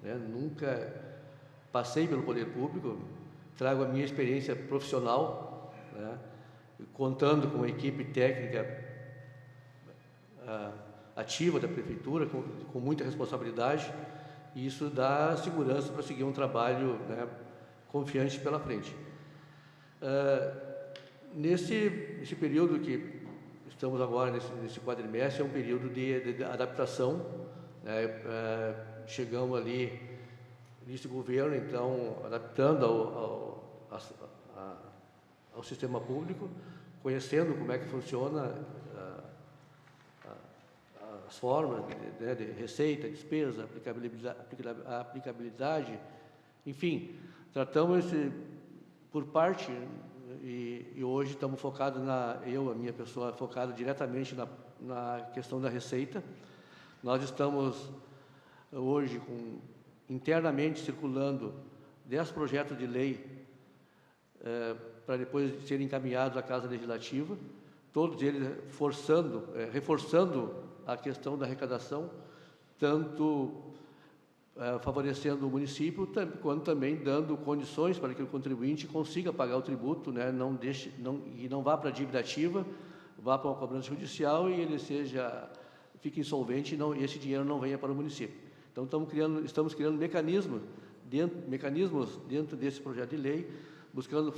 né? Nunca passei pelo poder público, trago a minha experiência profissional, né? Contando com uma equipe técnica ativa da prefeitura, com muita responsabilidade, e isso dá segurança para seguir um trabalho, né, confiante pela frente. Nesse período que estamos agora, nesse quadrimestre, é um período de adaptação, né? Chegamos ali, início do governo, então, adaptando ao sistema público, conhecendo como é que funciona as formas de receita, despesa, aplicabilidade, enfim, tratamos por parte, e hoje estamos focados a minha pessoa, focada diretamente na questão da receita. Nós estamos hoje internamente circulando 10 projetos de lei para depois serem encaminhados à Casa Legislativa, todos eles reforçando a questão da arrecadação, tanto favorecendo o município, quanto também dando condições para que o contribuinte consiga pagar o tributo, né? Não vá para a dívida ativa, vá para uma cobrança judicial e ele fique insolvente e esse dinheiro não venha para o município. Então, estamos criando mecanismos dentro desse projeto de lei, buscando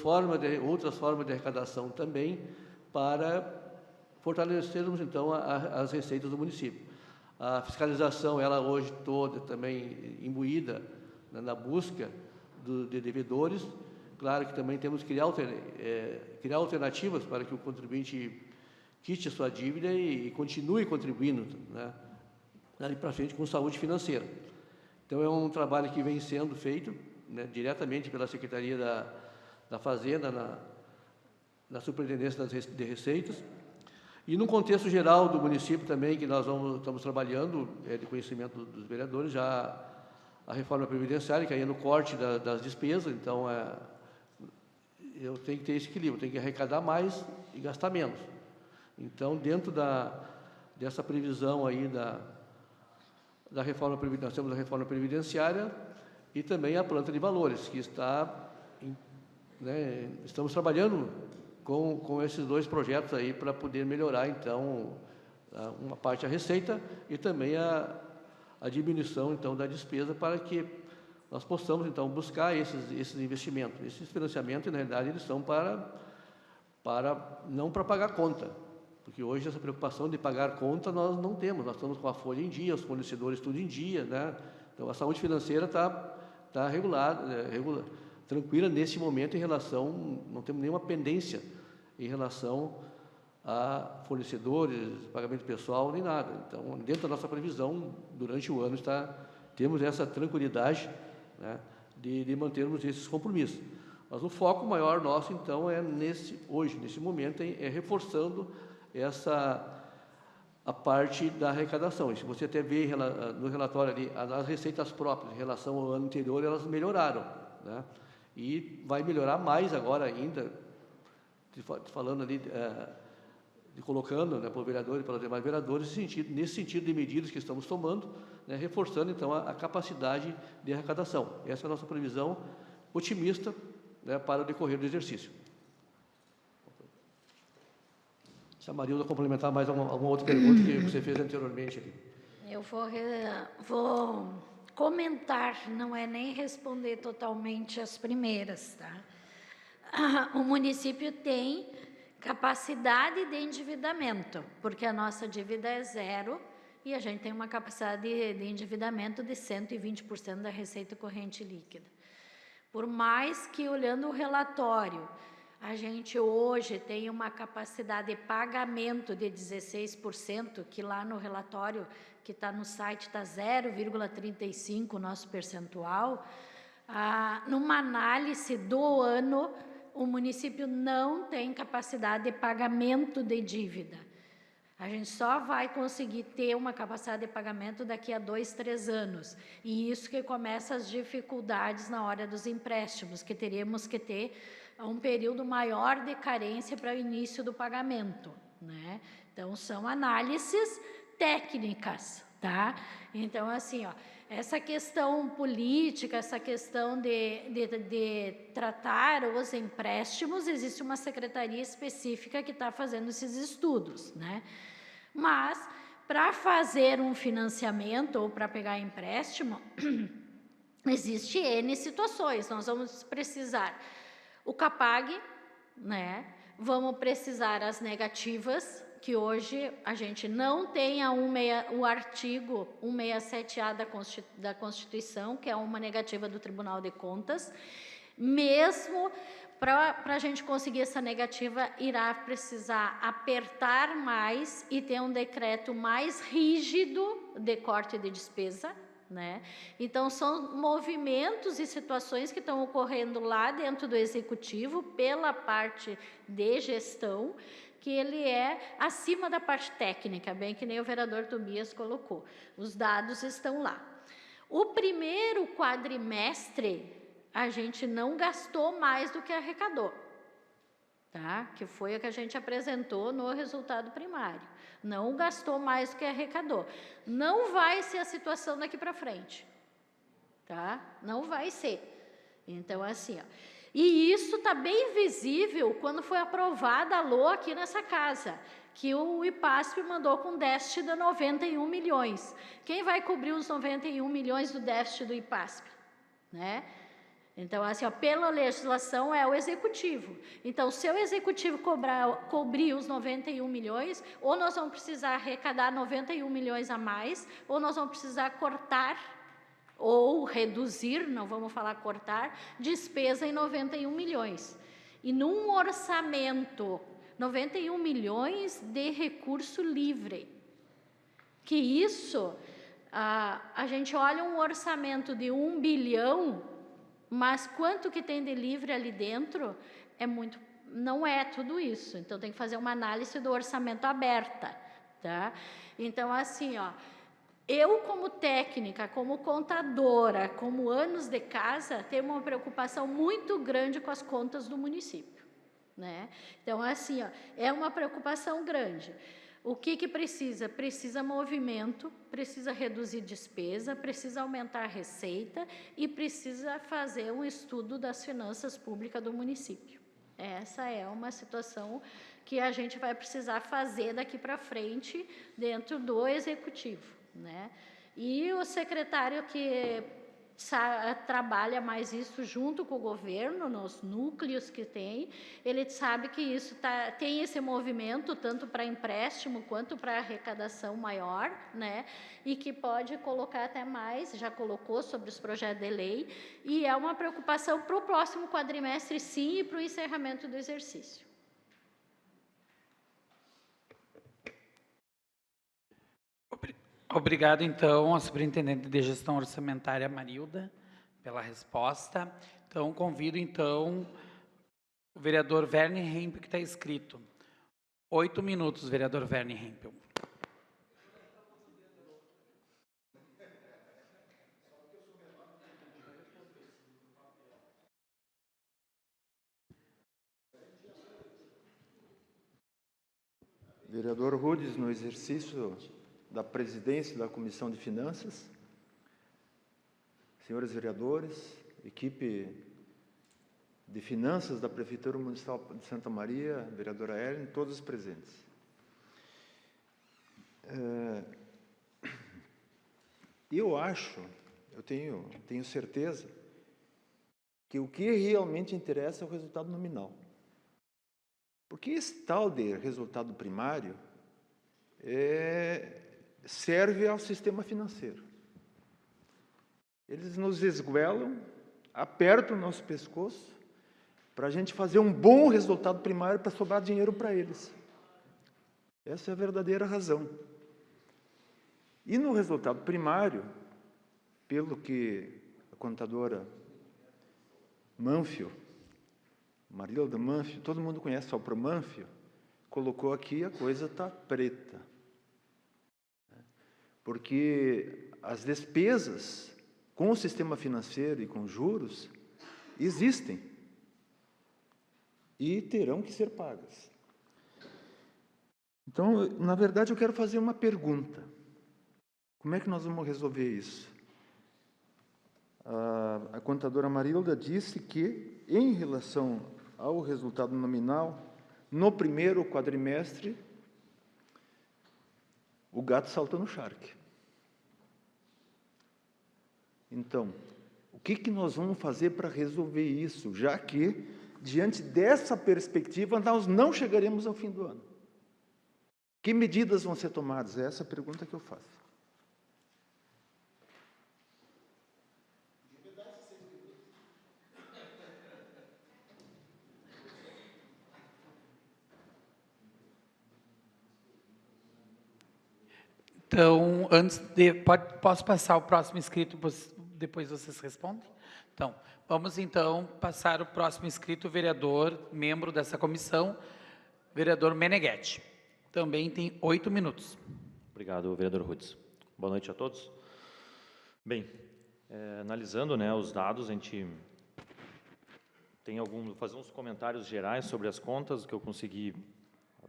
outras formas de arrecadação também, para fortalecermos, então, as receitas do município. A fiscalização, ela hoje toda também imbuída, né, na busca de devedores. Claro que também temos que criar alternativas para que o contribuinte quite a sua dívida e continue contribuindo, né, dali para frente com saúde financeira. Então, é um trabalho que vem sendo feito, né, diretamente pela Secretaria da Fazenda, na Superintendência de Receitas, e no contexto geral do município também, que nós estamos trabalhando, de conhecimento dos vereadores, já a reforma previdenciária, que aí é no corte das despesas. Então, eu tenho que ter esse equilíbrio, tenho que arrecadar mais e gastar menos. Então, dentro dessa previsão aí da reforma previdenciária, nós temos a reforma previdenciária e também a planta de valores, que estamos trabalhando com esses 2 projetos aí para poder melhorar, então, uma parte a receita e também a diminuição, então, da despesa, para que nós possamos, então, buscar esses investimentos. Esses financiamentos, na realidade, eles são não para pagar conta, porque hoje essa preocupação de pagar conta nós não temos, nós estamos com a folha em dia, os fornecedores tudo em dia, né? Então, a saúde financeira está está regulada, tranquila nesse momento em relação, não temos nenhuma pendência em relação a fornecedores, pagamento pessoal, nem nada. Então, dentro da nossa previsão, durante o ano, temos essa tranquilidade, né, de mantermos esses compromissos. Mas o foco maior nosso, então, hoje, nesse momento, é reforçando a parte da arrecadação. E se você até vê no relatório ali, as receitas próprias em relação ao ano anterior, elas melhoraram, né? E vai melhorar mais agora ainda, falando ali, colocando, né, para o vereador e para os demais vereadores, nesse sentido de medidas que estamos tomando, né, reforçando, então, a capacidade de arrecadação. Essa é a nossa previsão otimista, né, para o decorrer do exercício. Se a Marilda complementar mais alguma outra pergunta que você fez anteriormente ali. Eu vou comentar, não é nem responder totalmente as primeiras, tá? O município tem capacidade de endividamento, porque a nossa dívida é zero e a gente tem uma capacidade de endividamento de 120% da receita corrente líquida. Por mais que, olhando o relatório, a gente hoje tem uma capacidade de pagamento de 16%, que lá no relatório que está no site está 0,35% o nosso percentual. Numa análise do ano, o município não tem capacidade de pagamento de dívida. A gente só vai conseguir ter uma capacidade de pagamento daqui a 2, 3 anos. E isso que começa as dificuldades na hora dos empréstimos, que teríamos que ter um período maior de carência para o início do pagamento, né? Então, são análises técnicas, tá? Então, assim, ó, essa questão política, essa questão de tratar os empréstimos, existe uma secretaria específica que está fazendo esses estudos, né? Mas, para fazer um financiamento ou para pegar empréstimo, existe N situações. Nós vamos precisar o CAPAG, né? Vamos precisar as negativas, que hoje a gente não tem o artigo 167A da Constituição, que é uma negativa do Tribunal de Contas. Mesmo para a gente conseguir essa negativa, irá precisar apertar mais e ter um decreto mais rígido de corte de despesa, né? Então, são movimentos e situações que estão ocorrendo lá dentro do Executivo, pela parte de gestão, que ele é acima da parte técnica, bem que nem o vereador Tobias colocou. Os dados estão lá. O primeiro quadrimestre, a gente não gastou mais do que arrecadou, tá? Que foi o que a gente apresentou no resultado primário. Não gastou mais do que arrecadou. Não vai ser a situação daqui para frente, tá? Não vai ser. Então, assim, ó. E isso está bem visível quando foi aprovada a LOA aqui nessa casa, que o IPASP mandou com déficit de 91 milhões. Quem vai cobrir os 91 milhões do déficit do IPASP, né? Então, assim, ó, pela legislação é o Executivo. Então, se o Executivo cobrir os 91 milhões, ou nós vamos precisar arrecadar 91 milhões a mais, ou nós vamos precisar cortar ou reduzir, não vamos falar cortar, despesa em 91 milhões. E num orçamento, 91 milhões de recurso livre. Que isso, a gente olha um orçamento de 1 bilhão, mas quanto que tem de livre ali dentro, não é tudo isso. Então, tem que fazer uma análise do orçamento aberta, tá? Então, assim, ó, eu, como técnica, como contadora, como anos de casa, tenho uma preocupação muito grande com as contas do município, né? Então, assim, ó, é uma preocupação grande. O que precisa? Precisa movimento, precisa reduzir despesa, precisa aumentar a receita e precisa fazer um estudo das finanças públicas do município. Essa é uma situação que a gente vai precisar fazer daqui para frente dentro do Executivo, né? E o secretário que trabalha mais isso junto com o governo, nos núcleos que tem. Ele sabe que isso tem esse movimento, tanto para empréstimo quanto para arrecadação maior, né? E que pode colocar até mais, já colocou sobre os projetos de lei, e é uma preocupação para o próximo quadrimestre, sim, e para o encerramento do exercício. Obrigado, então, à Superintendente de Gestão Orçamentária, Marilda, pela resposta. Então, convido, então, o vereador Werner Hempel, que está inscrito. 8 minutos, vereador Werner Hempel. Vereador Rudes, no exercício da presidência da Comissão de Finanças, senhores vereadores, equipe de Finanças da Prefeitura Municipal de Santa Maria, vereadora Ellen, todos os presentes. Eu tenho certeza que o que realmente interessa é o resultado nominal. Porque esse tal de resultado primário serve ao sistema financeiro. Eles nos esguelam, apertam o nosso pescoço, para a gente fazer um bom resultado primário para sobrar dinheiro para eles. Essa é a verdadeira razão. E no resultado primário, pelo que a contadora Manfio, Marilda Manfio, todo mundo conhece só para o Manfio, colocou aqui, a coisa está preta. Porque as despesas com o sistema financeiro e com juros existem e terão que ser pagas. Então, na verdade, eu quero fazer uma pergunta. Como é que nós vamos resolver isso? A contadora Marilda disse que, em relação ao resultado nominal, no primeiro quadrimestre, o gato saltou no charque. Então, o que nós vamos fazer para resolver isso, já que, diante dessa perspectiva, nós não chegaremos ao fim do ano? Que medidas vão ser tomadas? É essa a pergunta que eu faço. Então, posso passar o próximo inscrito, depois vocês respondem? Então, vamos então passar o próximo inscrito, vereador, membro dessa comissão, vereador Meneghetti. Também tem 8 minutos. Obrigado, vereador Rudes. Boa noite a todos. Bem, analisando, né, os dados, a gente tem fazer uns comentários gerais sobre as contas que eu consegui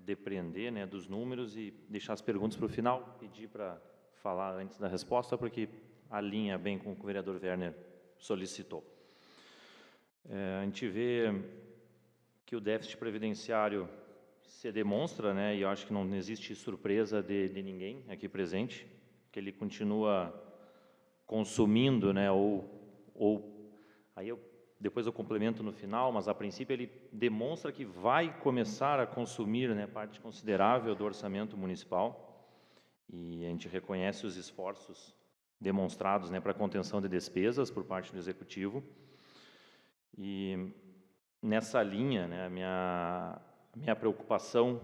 depreender, né, dos números e deixar as perguntas para o final, pedir para falar antes da resposta, porque alinha bem com o que o vereador Werner solicitou. A gente vê que o déficit previdenciário se demonstra, né, e eu acho que não existe surpresa de ninguém aqui presente, que ele continua consumindo, né, depois eu complemento no final, mas a princípio ele demonstra que vai começar a consumir, né, parte considerável do orçamento municipal, e a gente reconhece os esforços demonstrados, né, para a contenção de despesas por parte do Executivo. E nessa linha, né, a minha preocupação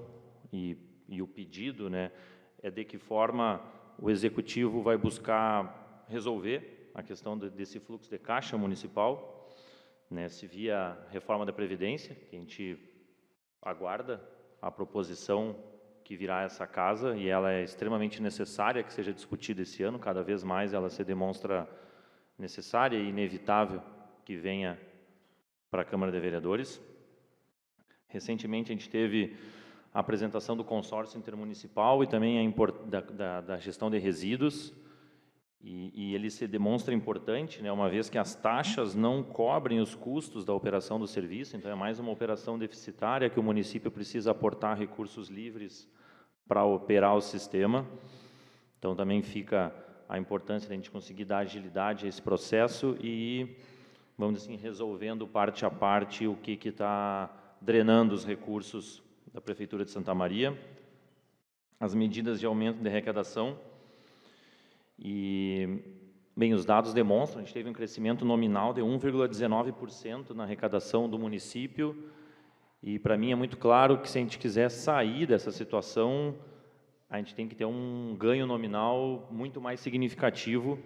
e o pedido, né, é de que forma o Executivo vai buscar resolver a questão desse fluxo de caixa municipal, né, se via reforma da Previdência, que a gente aguarda a proposição que virá a essa casa, e ela é extremamente necessária que seja discutida esse ano, cada vez mais ela se demonstra necessária e inevitável que venha para a Câmara de Vereadores. Recentemente a gente teve a apresentação do consórcio intermunicipal e também da gestão de resíduos, e ele se demonstra importante, né, uma vez que as taxas não cobrem os custos da operação do serviço, então é mais uma operação deficitária que o município precisa aportar recursos livres para operar o sistema. Então também fica a importância de a gente conseguir dar agilidade a esse processo e, vamos dizer assim, resolvendo parte a parte o que está drenando os recursos da Prefeitura de Santa Maria. As medidas de aumento de arrecadação e, bem, os dados demonstram, a gente teve um crescimento nominal de 1,19% na arrecadação do município e, para mim, é muito claro que se a gente quiser sair dessa situação, a gente tem que ter um ganho nominal muito mais significativo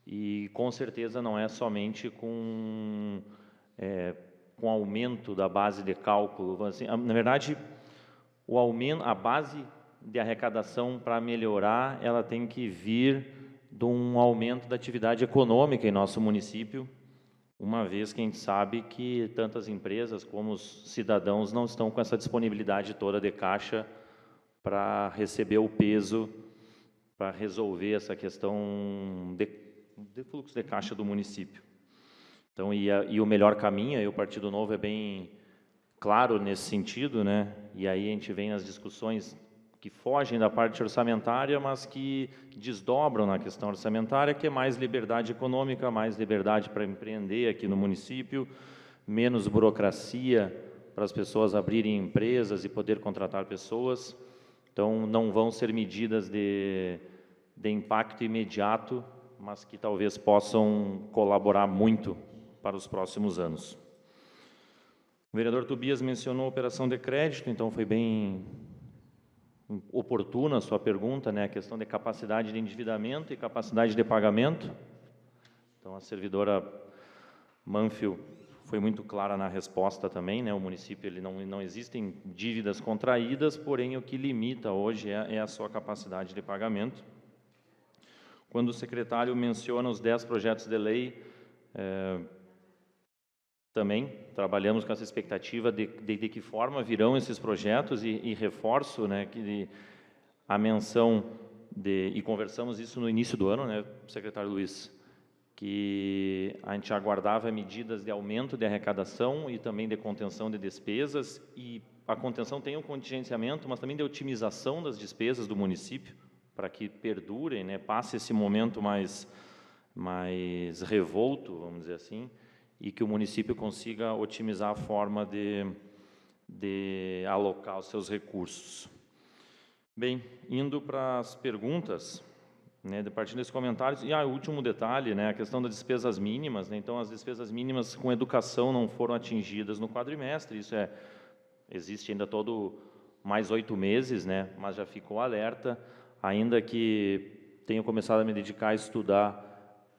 e, com certeza, não é somente com aumento da base de cálculo. Assim, na verdade, o aumento, a base de arrecadação para melhorar, ela tem que vir de um aumento da atividade econômica em nosso município, uma vez que a gente sabe que tantas empresas como os cidadãos não estão com essa disponibilidade toda de caixa para receber o peso, para resolver essa questão de fluxo de caixa do município. Então, e o melhor caminho, e o Partido Novo é bem claro nesse sentido, né? E aí a gente vem nas discussões que fogem da parte orçamentária, mas que desdobram na questão orçamentária, que é mais liberdade econômica, mais liberdade para empreender aqui no município, menos burocracia para as pessoas abrirem empresas e poder contratar pessoas. Então, não vão ser medidas de impacto imediato, mas que talvez possam colaborar muito para os próximos anos. O vereador Tobias mencionou a operação de crédito, então foi bem oportuna a sua pergunta, né, a questão de capacidade de endividamento e capacidade de pagamento. Então, a servidora Manfio foi muito clara na resposta também, né, o município, ele não existem dívidas contraídas, porém, o que limita hoje é a sua capacidade de pagamento. Quando o secretário menciona os 10 projetos de lei, também trabalhamos com essa expectativa de que forma virão esses projetos e reforço, né, que a menção e conversamos isso no início do ano, né, secretário Luiz, que a gente aguardava medidas de aumento de arrecadação e também de contenção de despesas, e a contenção tem um contingenciamento, mas também de otimização das despesas do município, para que perdurem, né, passe esse momento mais revolto, vamos dizer assim, e que o município consiga otimizar a forma de alocar os seus recursos. Bem, indo para as perguntas, né, a partir desses comentários, e o último detalhe, né, a questão das despesas mínimas, né, então as despesas mínimas com educação não foram atingidas no quadrimestre, isso existe ainda mais 8 meses, né, mas já ficou alerta, ainda que tenho começado a me dedicar a estudar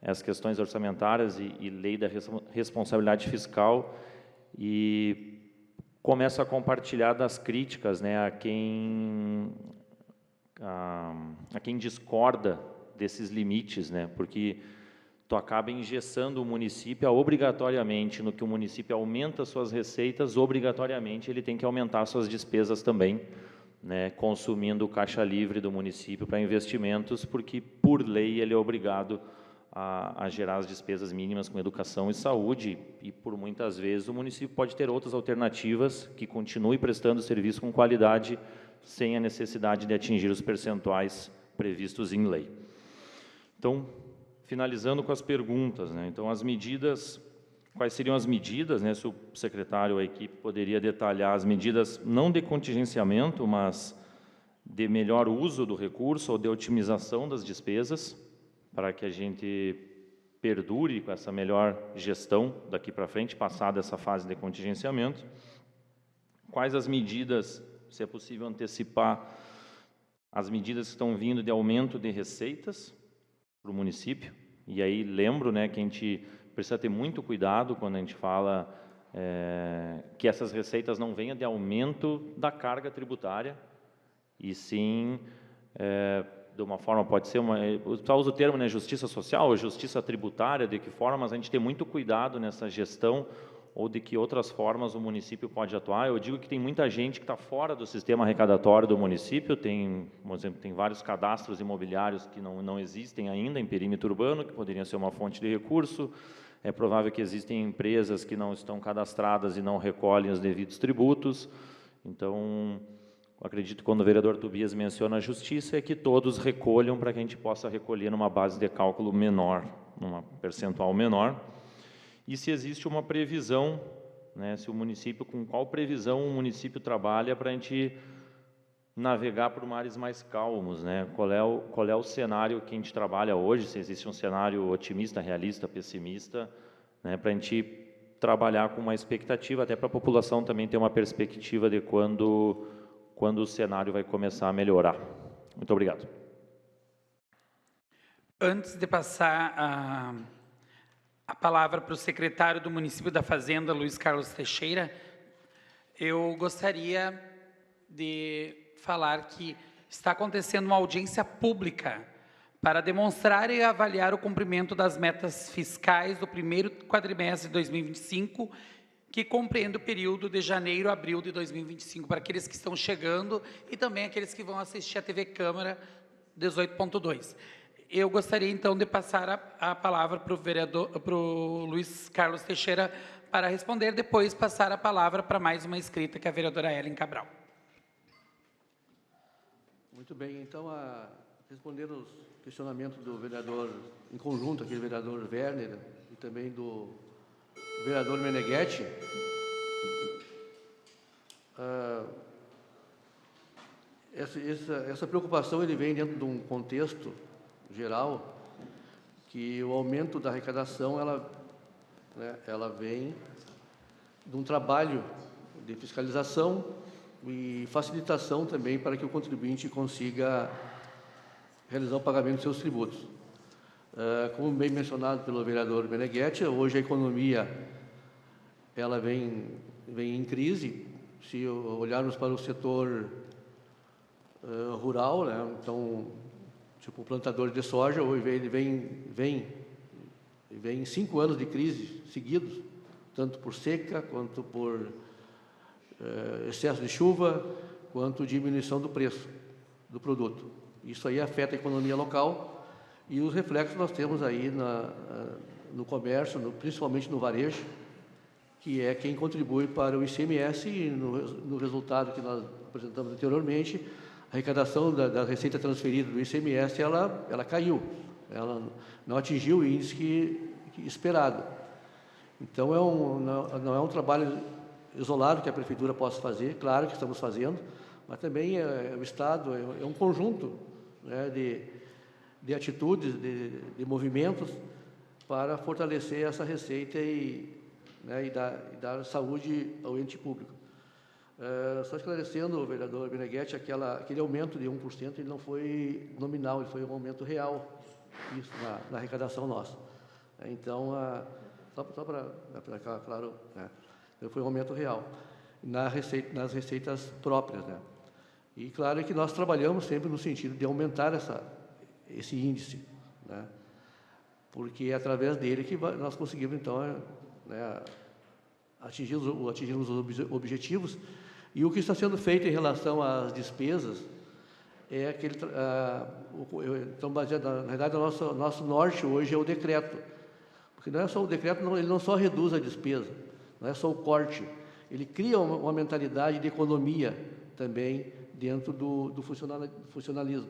as questões orçamentárias e lei da responsabilidade fiscal, e começo a compartilhar das críticas, né, a quem discorda desses limites, né, porque tu acaba engessando o município obrigatoriamente, no que o município aumenta suas receitas, obrigatoriamente ele tem que aumentar suas despesas também, né, consumindo o caixa livre do município para investimentos, porque por lei ele é obrigado a gerar as despesas mínimas com educação e saúde, e por muitas vezes o município pode ter outras alternativas que continue prestando serviço com qualidade, sem a necessidade de atingir os percentuais previstos em lei. Então, finalizando com as perguntas, né, então as medidas, quais seriam as medidas, né, se o secretário ou a equipe poderia detalhar as medidas, não de contingenciamento, mas de melhor uso do recurso ou de otimização das despesas, para que a gente perdure com essa melhor gestão daqui para frente, passada essa fase de contingenciamento. Quais as medidas, se é possível antecipar, as medidas que estão vindo de aumento de receitas para o município? E aí lembro, né, que a gente precisa ter muito cuidado quando a gente fala que essas receitas não venham de aumento da carga tributária, e sim de uma forma, pode ser só uso o termo, né, justiça social ou justiça tributária, de que forma, mas a gente tem muito cuidado nessa gestão, ou de que outras formas o município pode atuar. Eu digo que tem muita gente que está fora do sistema arrecadatório do município, por exemplo, tem vários cadastros imobiliários que não existem ainda em perímetro urbano, que poderiam ser uma fonte de recurso. É provável que existem empresas que não estão cadastradas e não recolhem os devidos tributos. Então, acredito que quando o vereador Tobias menciona a justiça, é que todos recolham para que a gente possa recolher numa base de cálculo menor, numa percentual menor. E se existe uma previsão, né, se o município, com qual previsão o município trabalha para a gente navegar por mares mais calmos, né? Qual é o cenário que a gente trabalha hoje, se existe um cenário otimista, realista, pessimista, né, para a gente trabalhar com uma expectativa, até para a população também ter uma perspectiva de quando o cenário vai começar a melhorar. Muito obrigado. Antes de passar a palavra para o secretário do município da Fazenda, Luiz Carlos Teixeira, eu gostaria de falar que está acontecendo uma audiência pública para demonstrar e avaliar o cumprimento das metas fiscais do primeiro quadrimestre de 2025, que compreende o período de janeiro a abril de 2025, para aqueles que estão chegando e também aqueles que vão assistir a TV Câmara 18.2. Eu gostaria, então, de passar a palavra para o Luiz Carlos Teixeira para responder, depois passar a palavra para mais uma inscrita, que é a vereadora Ellen Cabral. Muito bem, então, respondendo aos questionamentos do vereador, em conjunto, aqui, do vereador Werner e também do vereador Meneghetti, essa preocupação ele vem dentro de um contexto geral, que o aumento da arrecadação ela vem de um trabalho de fiscalização e facilitação também para que o contribuinte consiga realizar o pagamento dos seus tributos. Como bem mencionado pelo vereador Meneghetti, hoje a economia ela vem em crise. Se olharmos para o setor rural, né, então, tipo, o plantador de soja, hoje ele vem em 5 anos de crise seguidos, tanto por seca, quanto por excesso de chuva, quanto diminuição do preço do produto. Isso aí afeta a economia local e os reflexos nós temos aí no comércio, principalmente no varejo, que é quem contribui para o ICMS, e no resultado que nós apresentamos anteriormente, a arrecadação da receita transferida do ICMS, ela caiu, ela não atingiu o índice esperado. Então, não é um trabalho isolado que a Prefeitura possa fazer, claro que estamos fazendo, mas também o Estado é um conjunto, né, de atitudes, de movimentos para fortalecer essa receita e dar saúde ao ente público. Só esclarecendo, vereador Meneghetti, aquele aumento de 1%, ele não foi nominal, ele foi um aumento real, isso, na arrecadação nossa. Então, só para ficar claro, foi um aumento real nas receitas próprias, né? E claro que nós trabalhamos sempre no sentido de aumentar esse índice, né? Porque é através dele que nós conseguimos, então, atingirmos os objetivos. E o que está sendo feito em relação às despesas é então, baseado, na verdade, o nosso norte hoje é o decreto. Porque não é só o decreto, ele não só reduz a despesa, não é só o corte, ele cria uma mentalidade de economia também dentro do funcionalismo.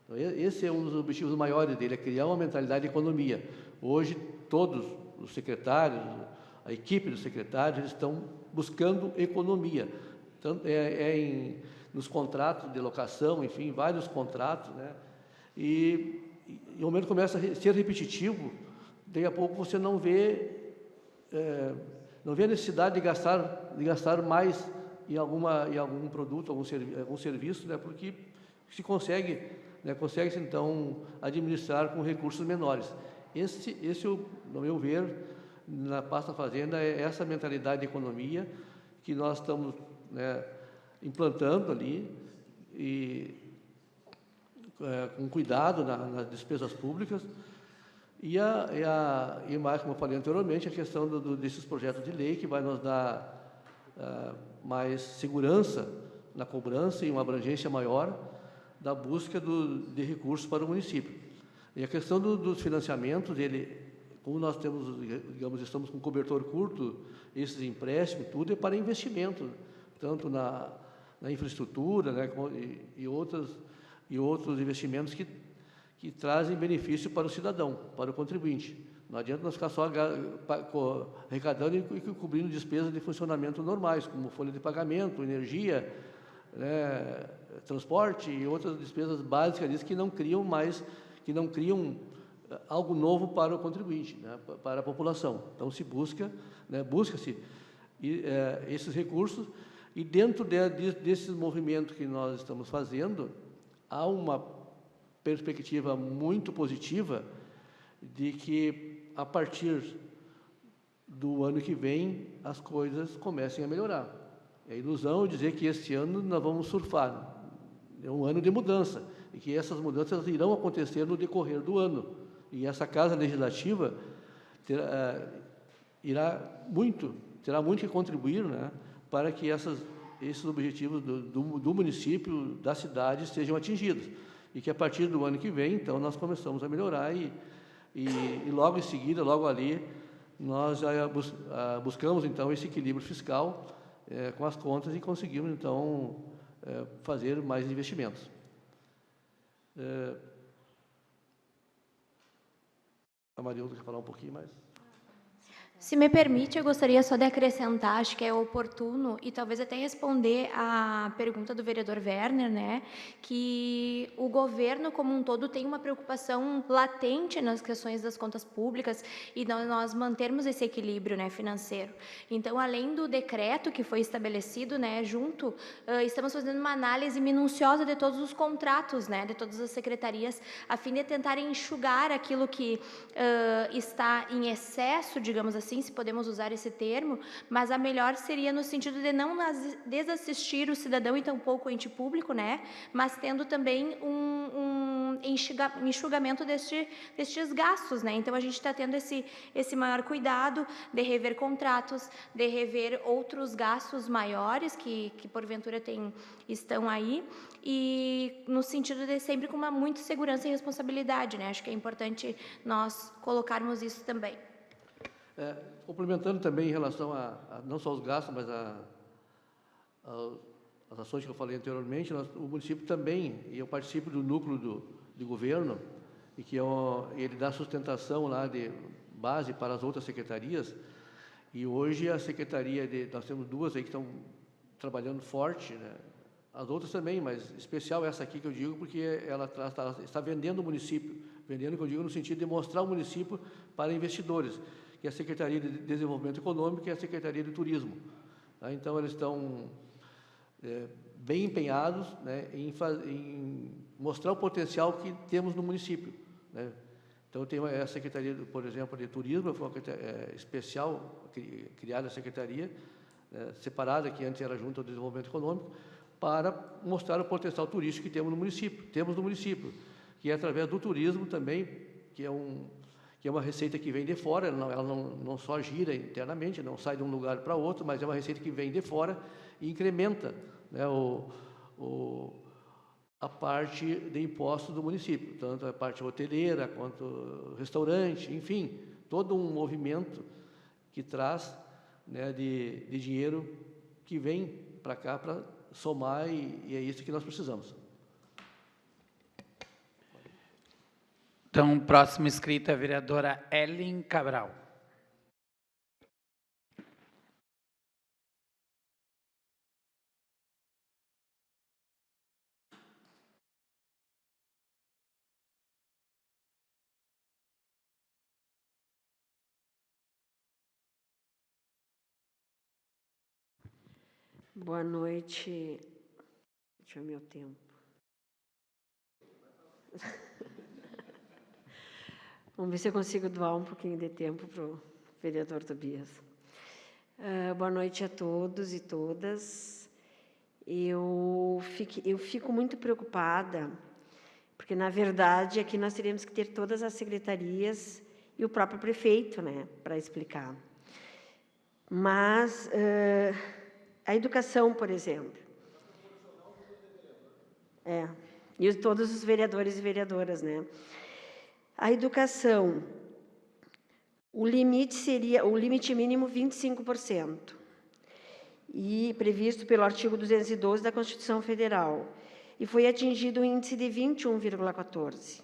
Então, esse é um dos objetivos maiores dele, é criar uma mentalidade de economia. Hoje, todos os secretários, a equipe dos secretários, eles estão buscando economia. Tanto nos contratos de locação, enfim, vários contratos, né? E o momento começa a ser repetitivo, daí a pouco você não vê a necessidade de gastar mais em algum produto, algum serviço, né? Porque se consegue, né, consegue-se então administrar com recursos menores. Esse, no meu ver, na pasta Fazenda, é essa mentalidade de economia que nós estamos, né, implantando ali, e com cuidado nas despesas públicas, e mais, como eu falei anteriormente, a questão desses projetos de lei que vai nos dar mais segurança na cobrança e uma abrangência maior da busca de recursos para o município. E a questão dos financiamentos, como nós temos, digamos, estamos com cobertor curto, esses empréstimos, tudo é para investimento, tanto na na infraestrutura, né, e outros investimentos que trazem benefício para o cidadão, para o contribuinte. Não adianta nós ficar só arrecadando e cobrindo despesas de funcionamento normais, como folha de pagamento, energia, né, transporte e outras despesas básicas que não criam algo novo para o contribuinte, né, para a população. Então, busca-se esses recursos e dentro desses movimentos que nós estamos fazendo, há uma perspectiva muito positiva de que, a partir do ano que vem, as coisas comecem a melhorar. É ilusão dizer que este ano nós vamos surfar. É um ano de mudança, e que essas mudanças irão acontecer no decorrer do ano. E essa Casa Legislativa terá muito que contribuir, né, para que esses objetivos do município, da cidade, sejam atingidos. E que, a partir do ano que vem, então, nós começamos a melhorar e logo em seguida, logo ali, nós já buscamos, então, esse equilíbrio fiscal com as contas e conseguimos, então, fazer mais investimentos. A Marilda quer falar um pouquinho mais? Se me permite, eu gostaria só de acrescentar, acho que é oportuno, e talvez até responder à pergunta do vereador Werner, né, que o governo como um todo tem uma preocupação latente nas questões das contas públicas e nós mantermos esse equilíbrio, né, financeiro. Então, além do decreto que foi estabelecido, né, estamos fazendo uma análise minuciosa de todos os contratos, né, de todas as secretarias, a fim de tentar enxugar aquilo que está em excesso, digamos assim, se podemos usar esse termo, mas a melhor seria no sentido de não desassistir o cidadão e tampouco o ente público, né, mas tendo também um enxugamento destes gastos, né. Então, a gente está tendo esse maior cuidado de rever contratos, de rever outros gastos maiores que porventura estão aí, e no sentido de sempre com muita segurança e responsabilidade, né. Acho que é importante nós colocarmos isso também. Complementando também em relação não só aos gastos, mas as ações que eu falei anteriormente, o município também, e eu participo do núcleo de governo, e que ele dá sustentação lá de base para as outras secretarias, e hoje a secretaria, nós temos duas aí que estão trabalhando forte, né? As outras também, mas especial essa aqui que eu digo, porque ela está vendendo o município, vendendo, que eu digo, no sentido de mostrar o município para investidores, que é a Secretaria de Desenvolvimento Econômico e a Secretaria de Turismo. Tá? Então, eles estão bem empenhados, né, em mostrar o potencial que temos no município, né? Então, tem a Secretaria, por exemplo, de Turismo, foi uma especial, criada a Secretaria, separada, que antes era junto ao Desenvolvimento Econômico, para mostrar o potencial turístico que temos no município, que é através do turismo também, que é uma receita que vem de fora, ela não só gira internamente, não sai de um lugar para outro, mas é uma receita que vem de fora e incrementa, né, a parte de impostos do município, tanto a parte hoteleira quanto restaurante, enfim, todo um movimento que traz, né, de dinheiro que vem para cá para somar, e é isso que nós precisamos. Então, próximo inscrito é a vereadora Ellen Cabral. Boa noite. Deixa eu ver meu tempo. Vamos ver se eu consigo doar um pouquinho de tempo para o vereador Tobias. Boa noite a todos e todas. Eu fico muito preocupada, porque, na verdade, aqui nós teríamos que ter todas as secretarias e o próprio prefeito, né, para explicar. Mas a educação, por exemplo. E todos os vereadores e vereadoras, né? A educação, o limite mínimo 25%. e previsto pelo artigo 212 da Constituição Federal, e foi atingido o índice de 21,14.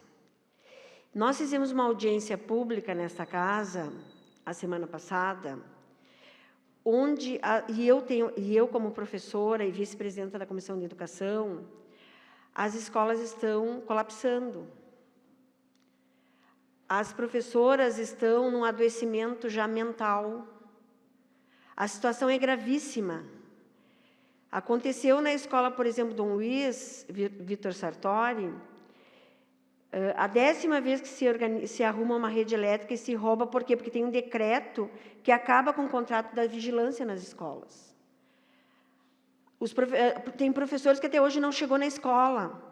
Nós fizemos uma audiência pública nesta casa, a semana passada, onde, eu como professora e vice-presidenta da Comissão de Educação, as escolas estão colapsando. As professoras estão num adoecimento já mental. A situação é gravíssima. Aconteceu na escola, por exemplo, Dom Luiz, Vitor Sartori, a 10ª vez que se arruma uma rede elétrica e se rouba, por quê? Porque tem um decreto que acaba com o contrato da vigilância nas escolas. Tem professores que até hoje não chegou na escola.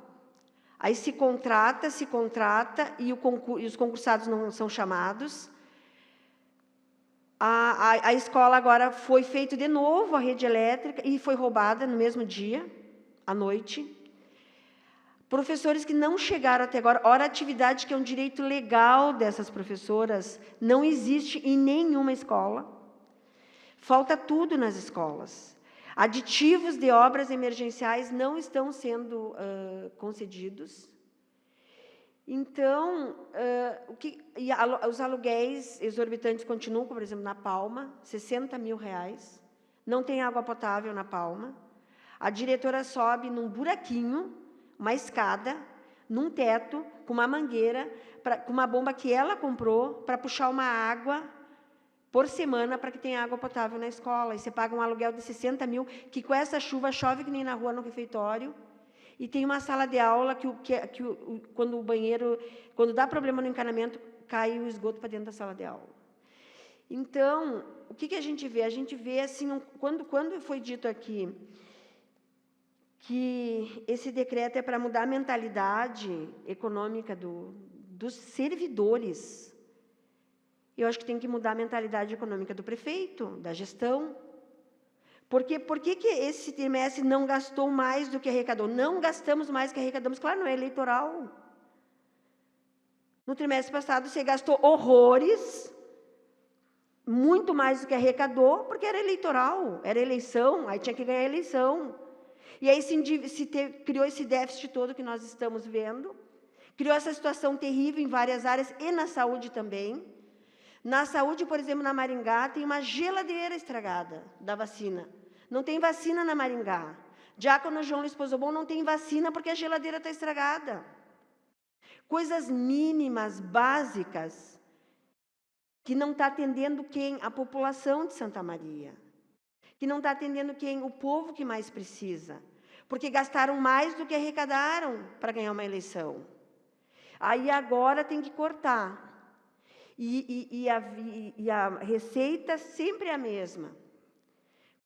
Aí se contrata, e os concursados não são chamados. A escola agora foi feito de novo a rede elétrica e foi roubada no mesmo dia, à noite. Professores que não chegaram até agora, hora atividade que é um direito legal dessas professoras, não existe em nenhuma escola. Falta tudo nas escolas. Aditivos de obras emergenciais não estão sendo concedidos. Então, os aluguéis exorbitantes continuam, por exemplo, na Palma, R$60 mil. Não tem água potável na Palma. A diretora sobe num buraquinho, uma escada, num teto, com uma mangueira, com uma bomba que ela comprou, para puxar uma água por semana para que tenha água potável na escola. E você paga um aluguel de R$60 mil, que com essa chuva chove que nem na rua no refeitório. E tem uma sala de aula quando o banheiro, quando dá problema no encanamento, cai o esgoto para dentro da sala de aula. Então, o que a gente vê? A gente vê, assim, quando foi dito aqui que esse decreto é para mudar a mentalidade econômica dos servidores, eu acho que tem que mudar a mentalidade econômica do prefeito, da gestão. Por que esse trimestre não gastou mais do que arrecadou? Não gastamos mais do que arrecadamos. Claro, não é eleitoral. No trimestre passado, você gastou horrores, muito mais do que arrecadou, porque era eleitoral, era eleição, aí tinha que ganhar a eleição. E aí criou esse déficit todo que nós estamos vendo, criou essa situação terrível em várias áreas, e na saúde também. Na saúde, por exemplo, na Maringá, tem uma geladeira estragada da vacina. Não tem vacina na Maringá. Diácono João Luiz Pozobon não tem vacina porque a geladeira está estragada. Coisas mínimas, básicas, que não está atendendo quem? A população de Santa Maria. Que não está atendendo quem? O povo que mais precisa. Porque gastaram mais do que arrecadaram para ganhar uma eleição. Aí agora tem que cortar. E a receita sempre é a mesma.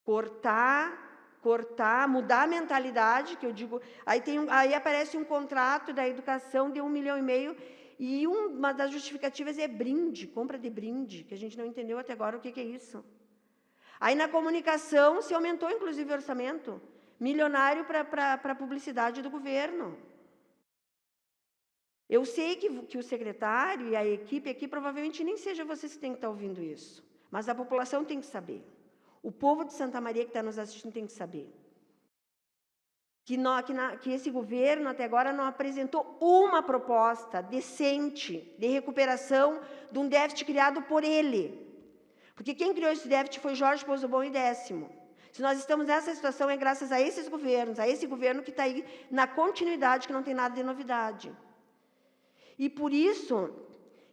Cortar, mudar a mentalidade, que eu digo... Aí aparece um contrato da educação de R$1,5 milhão, e uma das justificativas é brinde, compra de brinde, que a gente não entendeu até agora o que é isso. Aí na comunicação se aumentou, inclusive, o orçamento milionário para a publicidade do governo. Eu sei que o secretário e a equipe aqui, provavelmente nem seja vocês que têm que estar ouvindo isso, mas a população tem que saber. O povo de Santa Maria que está nos assistindo tem que saber. Que esse governo, até agora, não apresentou uma proposta decente de recuperação de um déficit criado por ele. Porque quem criou esse déficit foi Jorge Pozobon e Décimo. Se nós estamos nessa situação, é graças a esses governos, a esse governo que está aí na continuidade, que não tem nada de novidade. E por isso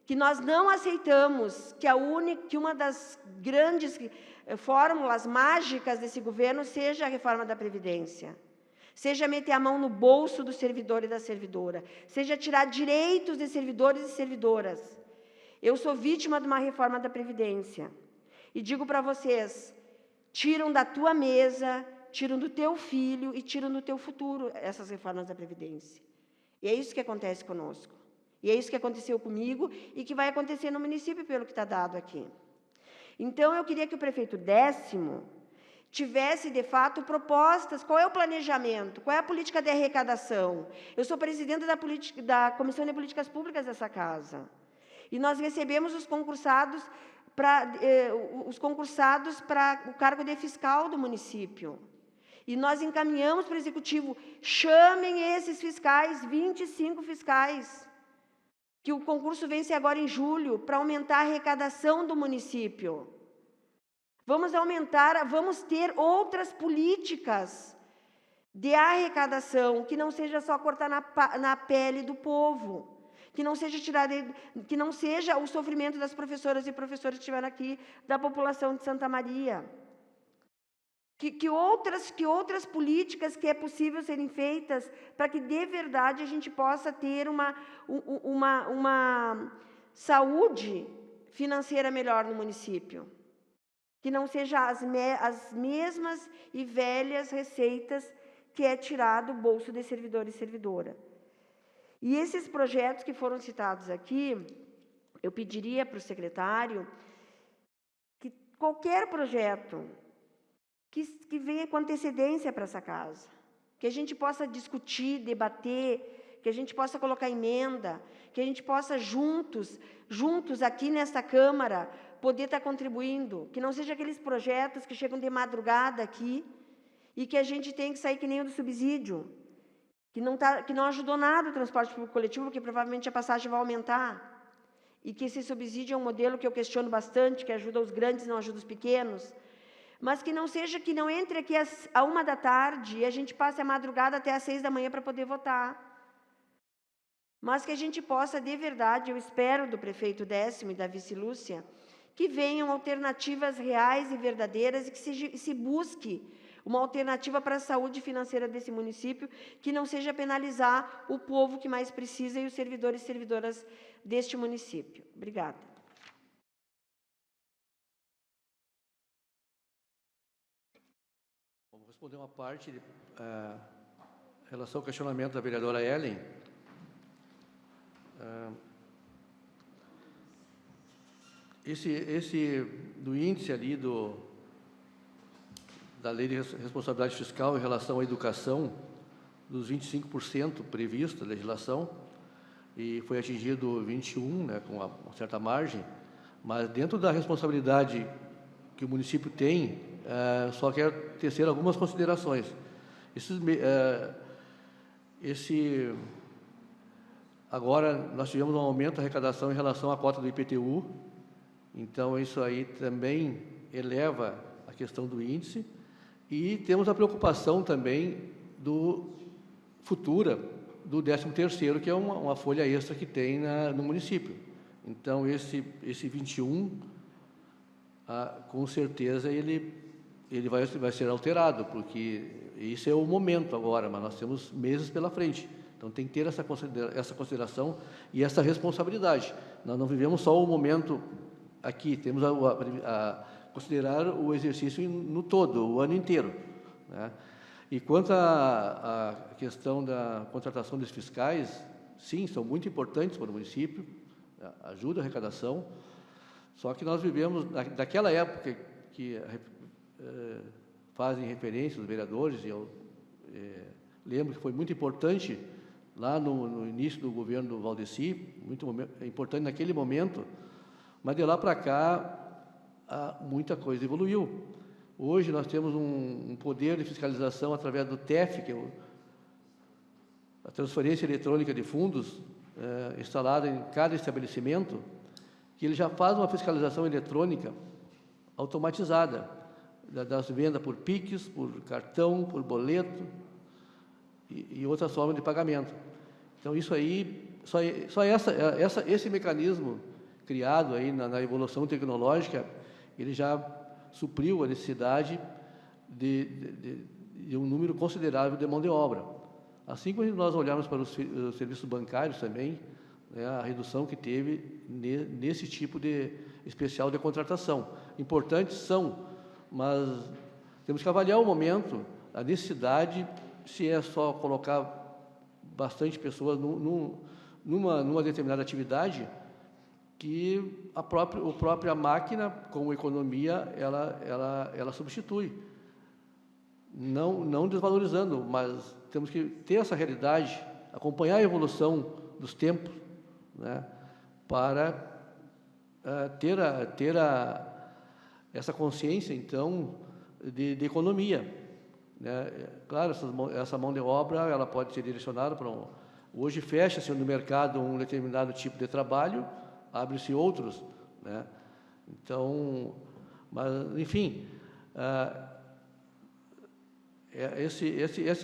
que nós não aceitamos que uma das grandes fórmulas mágicas desse governo seja a reforma da Previdência, seja meter a mão no bolso do servidor e da servidora, seja tirar direitos de servidores e servidoras. Eu sou vítima de uma reforma da Previdência e digo para vocês, tiram da tua mesa, tiram do teu filho e tiram do teu futuro essas reformas da Previdência. E é isso que acontece conosco. E é isso que aconteceu comigo e que vai acontecer no município, pelo que está dado aqui. Então, eu queria que o prefeito Décimo tivesse, de fato, propostas. Qual é o planejamento? Qual é a política de arrecadação? Eu sou presidenta da Comissão de Políticas Públicas dessa casa. E nós recebemos os concursados os concursados para o cargo de fiscal do município. E nós encaminhamos para o Executivo, chamem esses fiscais, 25 fiscais, que o concurso vence agora em julho, para aumentar a arrecadação do município. Vamos ter outras políticas de arrecadação, que não seja só cortar na pele do povo, que não seja o sofrimento das professoras e professores que estiveram aqui, da população de Santa Maria. Que outras políticas que é possível serem feitas para que, de verdade, a gente possa ter uma saúde financeira melhor no município. Que não seja as mesmas e velhas receitas que é tirar do bolso de servidor e servidora. E esses projetos que foram citados aqui, eu pediria para o secretário que qualquer projeto que venha com antecedência para essa casa, que a gente possa discutir, debater, que a gente possa colocar emenda, que a gente possa juntos aqui nesta Câmara, poder estar contribuindo, que não seja aqueles projetos que chegam de madrugada aqui e que a gente tem que sair que nem o do subsídio, que não ajudou nada o transporte público coletivo, porque provavelmente a passagem vai aumentar, e que esse subsídio é um modelo que eu questiono bastante, que ajuda os grandes e não ajuda os pequenos, mas que não entre aqui às 13h e a gente passe a madrugada até às 6 da manhã para poder votar. Mas que a gente possa, de verdade, eu espero do prefeito Décimo e da vice Lúcia, que venham alternativas reais e verdadeiras e que se busque uma alternativa para a saúde financeira desse município, que não seja penalizar o povo que mais precisa e os servidores e servidoras deste município. Obrigada. Vamos responder uma parte em relação ao questionamento da vereadora Ellen. Esse do índice ali da Lei de Responsabilidade Fiscal em relação à educação, dos 25% previsto na legislação, e foi atingido 21%, né, com uma certa margem, mas dentro da responsabilidade que o município tem, só quero tecer algumas considerações. Agora, nós tivemos um aumento da arrecadação em relação à cota do IPTU, então isso aí também eleva a questão do índice, e temos a preocupação também futura do 13º, que é uma folha extra que tem no município. Então, esse 21, com certeza, ele vai ser alterado, porque isso é o momento agora, mas nós temos meses pela frente. Então, tem que ter essa consideração e essa responsabilidade. Nós não vivemos só o momento aqui, temos a considerar o exercício no todo, o ano inteiro, né? E quanto à questão da contratação dos fiscais, sim, são muito importantes para o município, ajuda a arrecadação, só que nós vivemos, daquela época que fazem referência os vereadores, e eu lembro que foi muito importante lá no início do governo do Valdeci, muito importante naquele momento, mas de lá para cá muita coisa evoluiu. Hoje nós temos um poder de fiscalização através do TEF, que é a transferência eletrônica de fundos, instalada em cada estabelecimento, que ele já faz uma fiscalização eletrônica automatizada, das vendas por PIX, por cartão, por boleto e outras formas de pagamento. Então, isso aí, esse mecanismo criado aí na evolução tecnológica, ele já supriu a necessidade de um número considerável de mão de obra. Assim como nós olharmos para os serviços bancários também, né, a redução que teve nesse tipo de especial de contratação. Importantes são, mas temos que avaliar o momento, a necessidade, se é só colocar bastante pessoas numa determinada atividade, que a própria máquina, como economia, ela substitui. Não desvalorizando, mas temos que ter essa realidade, acompanhar a evolução dos tempos, né, para essa consciência, então, de economia, né? Claro, essa mão de obra ela pode ser direcionada para hoje fecha-se no mercado um determinado tipo de trabalho, abre-se outros, né? Então, mas enfim,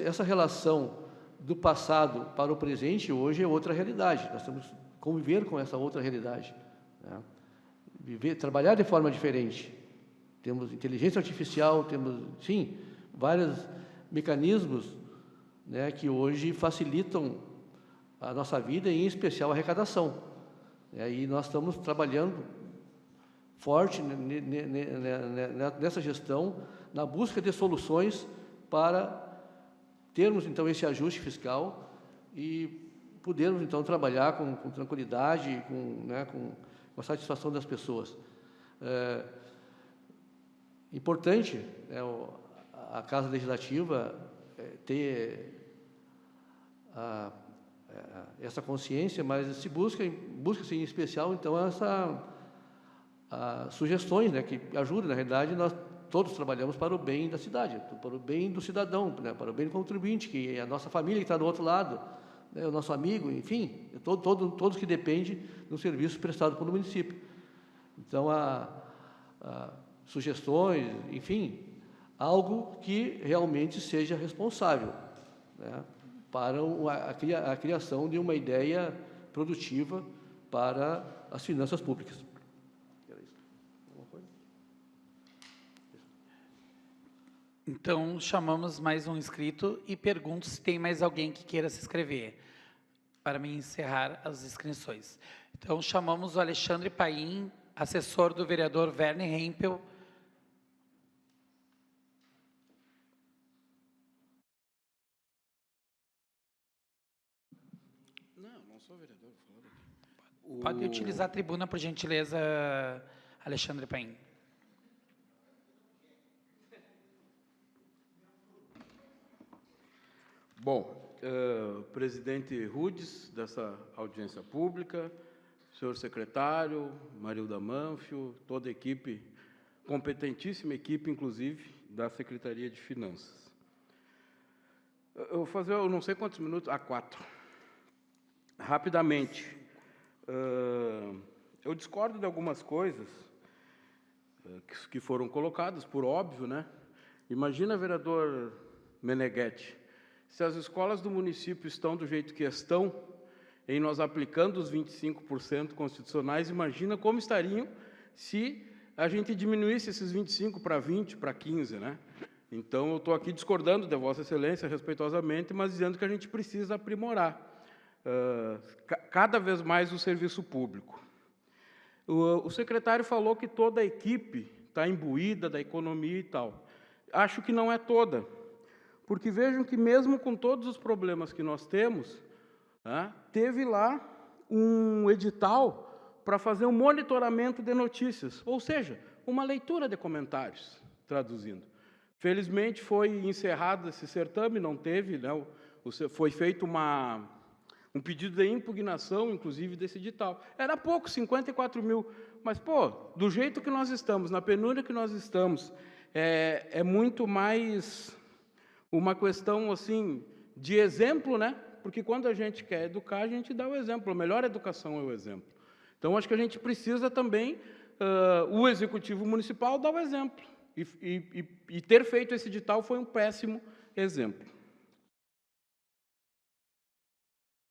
essa relação do passado para o presente hoje é outra realidade. Nós temos que conviver com essa outra realidade, né? Trabalhar de forma diferente. Temos inteligência artificial, temos, sim, vários mecanismos, né, que hoje facilitam a nossa vida, e em especial a arrecadação. E aí nós estamos trabalhando forte nessa gestão, na busca de soluções para termos, então, esse ajuste fiscal e podermos, então, trabalhar com tranquilidade, com a satisfação das pessoas. Importante a Casa Legislativa ter essa consciência, mas se busca-se em especial, então, sugestões, né, que ajudem. Na realidade, nós todos trabalhamos para o bem da cidade, para o bem do cidadão, né, para o bem do contribuinte, que é a nossa família que está do outro lado, né, o nosso amigo, enfim, todos que dependem do serviço prestado pelo município. Então, sugestões, enfim, algo que realmente seja responsável, né, para a criação de uma ideia produtiva para as finanças públicas. Então, chamamos mais um inscrito e pergunto se tem mais alguém que queira se inscrever, para me encerrar as inscrições. Então, chamamos o Alexandre Paim, assessor do vereador Werner Hempel. Não sou vereador, vou falar daqui. Pode utilizar a tribuna, por gentileza, Alexandre Paim. Bom, presidente Rudes, dessa audiência pública, senhor secretário, Marilda Manfio, toda a equipe, competentíssima equipe, inclusive, da Secretaria de Finanças. Eu vou fazer, eu não sei quantos minutos, 4. Rapidamente, eu discordo de algumas coisas que foram colocadas, por óbvio, né? Imagina, vereador Meneghetti, se as escolas do município estão do jeito que estão, em nós aplicando os 25% constitucionais, imagina como estariam se a gente diminuísse esses 25 para 20, para 15, né? Então, eu estou aqui discordando de Vossa Excelência, respeitosamente, mas dizendo que a gente precisa aprimorar cada vez mais o serviço público. O secretário falou que toda a equipe está imbuída da economia e tal. Acho que não é toda. Porque vejam que, mesmo com todos os problemas que nós temos, teve lá um edital para fazer um monitoramento de notícias, ou seja, uma leitura de comentários, traduzindo. Felizmente, foi encerrado esse certame, não teve, né, foi feito um pedido de impugnação, inclusive, desse edital. Era pouco, 54 mil, mas, do jeito que nós estamos, na penúria que nós estamos, é muito mais uma questão, assim, de exemplo, né? Porque quando a gente quer educar, a gente dá o exemplo. A melhor educação é o exemplo. Então, acho que a gente precisa também, o Executivo Municipal, dar o exemplo. E ter feito esse edital foi um péssimo exemplo.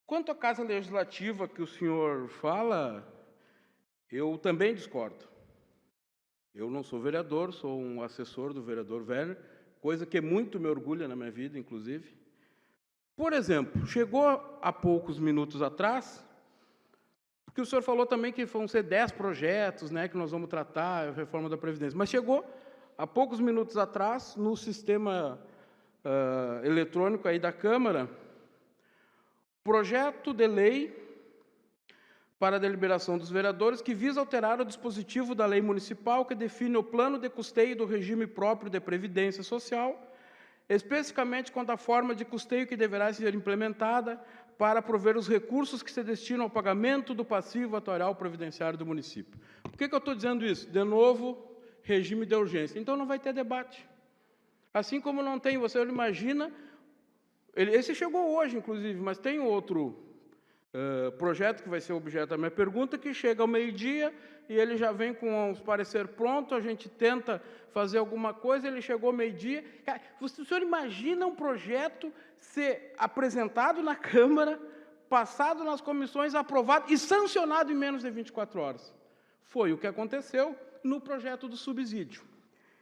Quanto à Casa Legislativa que o senhor fala, eu também discordo. Eu não sou vereador, sou um assessor do vereador Werner, coisa que muito me orgulha na minha vida, inclusive. Por exemplo, chegou há poucos minutos atrás, porque o senhor falou também que vão ser 10 projetos, né, que nós vamos tratar, a reforma da Previdência, mas chegou há poucos minutos atrás, no sistema eletrônico aí da Câmara, projeto de lei para a deliberação dos vereadores que visa alterar o dispositivo da lei municipal que define o plano de custeio do regime próprio de previdência social, especificamente quanto à forma de custeio que deverá ser implementada para prover os recursos que se destinam ao pagamento do passivo atuarial previdenciário do município. Por que eu estou dizendo isso? De novo, regime de urgência. Então, não vai ter debate. Assim como não tem, você imagina... Esse chegou hoje, inclusive, mas tem outro projeto que vai ser objeto da minha pergunta, que chega ao meio-dia e ele já vem com os parecer pronto, a gente tenta fazer alguma coisa, ele chegou ao meio-dia. O senhor imagina um projeto ser apresentado na Câmara, passado nas comissões, aprovado e sancionado em menos de 24 horas? Foi o que aconteceu no projeto do subsídio.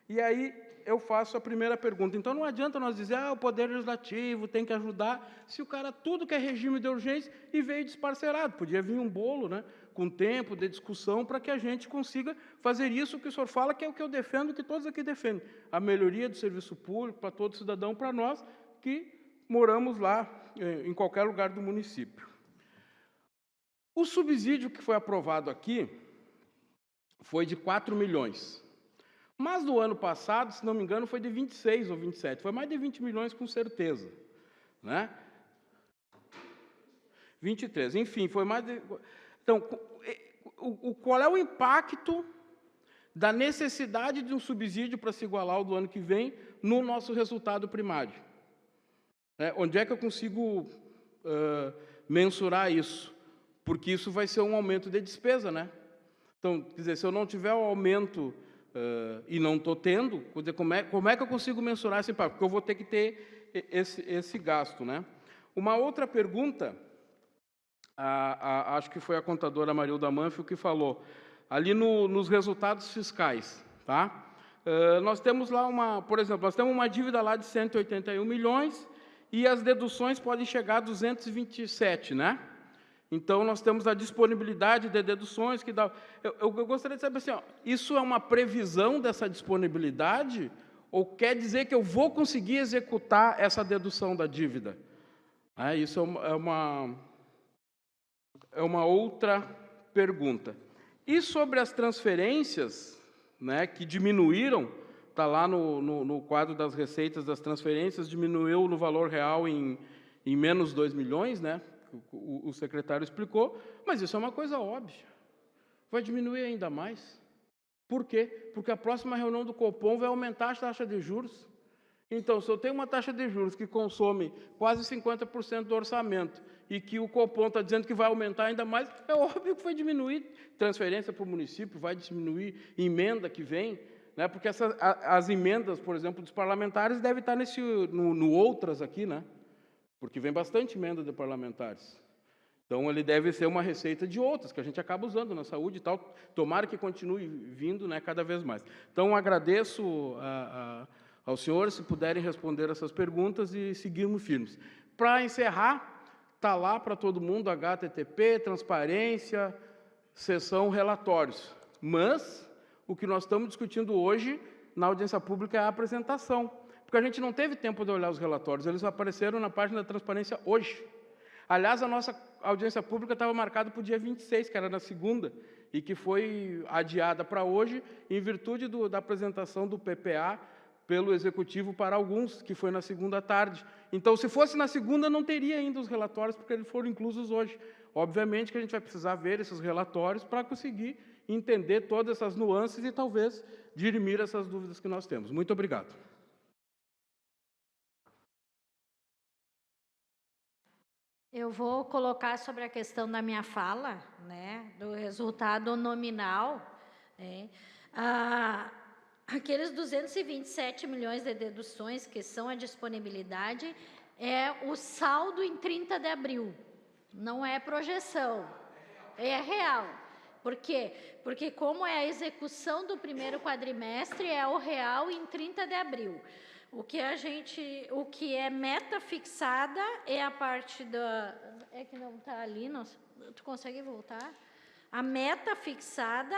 E aí eu faço a primeira pergunta. Então, não adianta nós dizer, o Poder Legislativo tem que ajudar, se o cara, tudo que é regime de urgência, e veio desparcerado. Podia vir um bolo, né, com tempo de discussão, para que a gente consiga fazer isso que o senhor fala, que é o que eu defendo, que todos aqui defendem. A melhoria do serviço público para todo cidadão, para nós que moramos lá, em qualquer lugar do município. O subsídio que foi aprovado aqui foi de 4 milhões. Mas no ano passado, se não me engano, foi de 26 ou 27. Foi mais de 20 milhões, com certeza. Né? 23. Enfim, foi mais de... Então, qual é o impacto da necessidade de um subsídio para se igualar ao do ano que vem no nosso resultado primário? Onde é que eu consigo mensurar isso? Porque isso vai ser um aumento de despesa, né? Então, quer dizer, se eu não tiver o aumento... e não estou tendo, como é que eu consigo mensurar esse impacto? Porque eu vou ter que ter esse gasto. Né? Uma outra pergunta, acho que foi a contadora Marilda Manfio que falou, ali nos resultados fiscais. Tá? Nós temos lá, por exemplo, nós temos uma dívida lá de 181 milhões e as deduções podem chegar a 227, né? Então, nós temos a disponibilidade de deduções que dá... Eu gostaria de saber assim, isso é uma previsão dessa disponibilidade ou quer dizer que eu vou conseguir executar essa dedução da dívida? Isso é uma outra pergunta. E sobre as transferências, né, que diminuíram, está lá no quadro das receitas das transferências, diminuiu no valor real em menos 2 milhões, né? O secretário explicou, mas isso é uma coisa óbvia. Vai diminuir ainda mais. Por quê? Porque a próxima reunião do Copom vai aumentar a taxa de juros. Então, se eu tenho uma taxa de juros que consome quase 50% do orçamento e que o Copom está dizendo que vai aumentar ainda mais, é óbvio que vai diminuir transferência para o município, vai diminuir emenda que vem, né? Porque as emendas, por exemplo, dos parlamentares devem estar no outras aqui, né? Porque vem bastante emenda de parlamentares. Então, ele deve ser uma receita de outras, que a gente acaba usando na saúde e tal. Tomara que continue vindo, né, cada vez mais. Então, agradeço aos senhores, se puderem responder essas perguntas e seguirmos firmes. Para encerrar, está lá para todo mundo, HTTP, transparência, sessão, relatórios. Mas, o que nós estamos discutindo hoje, na audiência pública, é a apresentação. Porque a gente não teve tempo de olhar os relatórios, eles apareceram na página da transparência hoje. Aliás, a nossa audiência pública estava marcada para o dia 26, que era na segunda, e que foi adiada para hoje, em virtude da apresentação do PPA pelo Executivo para alguns, que foi na segunda tarde. Então, se fosse na segunda, não teria ainda os relatórios, porque eles foram inclusos hoje. Obviamente que a gente vai precisar ver esses relatórios para conseguir entender todas essas nuances e, talvez, dirimir essas dúvidas que nós temos. Muito obrigado. Eu vou colocar sobre a questão da minha fala, né, do resultado nominal, né, aqueles 227 milhões de deduções, que são a disponibilidade, é o saldo em 30 de abril, não é projeção, é real. Por quê? Porque como é a execução do primeiro quadrimestre, é o real em 30 de abril. O que é meta fixada é a parte da... É que não está ali, tu consegue voltar? A meta fixada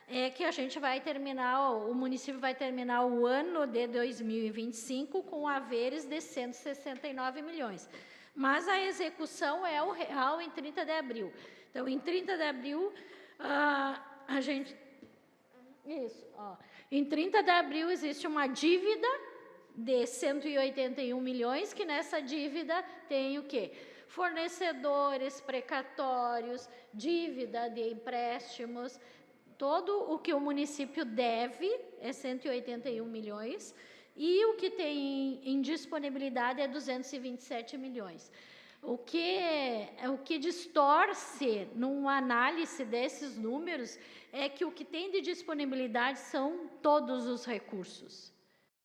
é que a gente vai terminar, o município vai terminar o ano de 2025 com haveres de 169 milhões. Mas a execução é o real em 30 de abril. Então, em 30 de abril, a gente... Isso, ó. Em 30 de abril existe uma dívida de 181 milhões, que nessa dívida tem o quê? fornecedores, precatórios, dívida de empréstimos, todo o que o município deve é 181 milhões e o que tem em disponibilidade é 227 milhões. O que distorce numa análise desses números é que o que tem de disponibilidade são todos os recursos,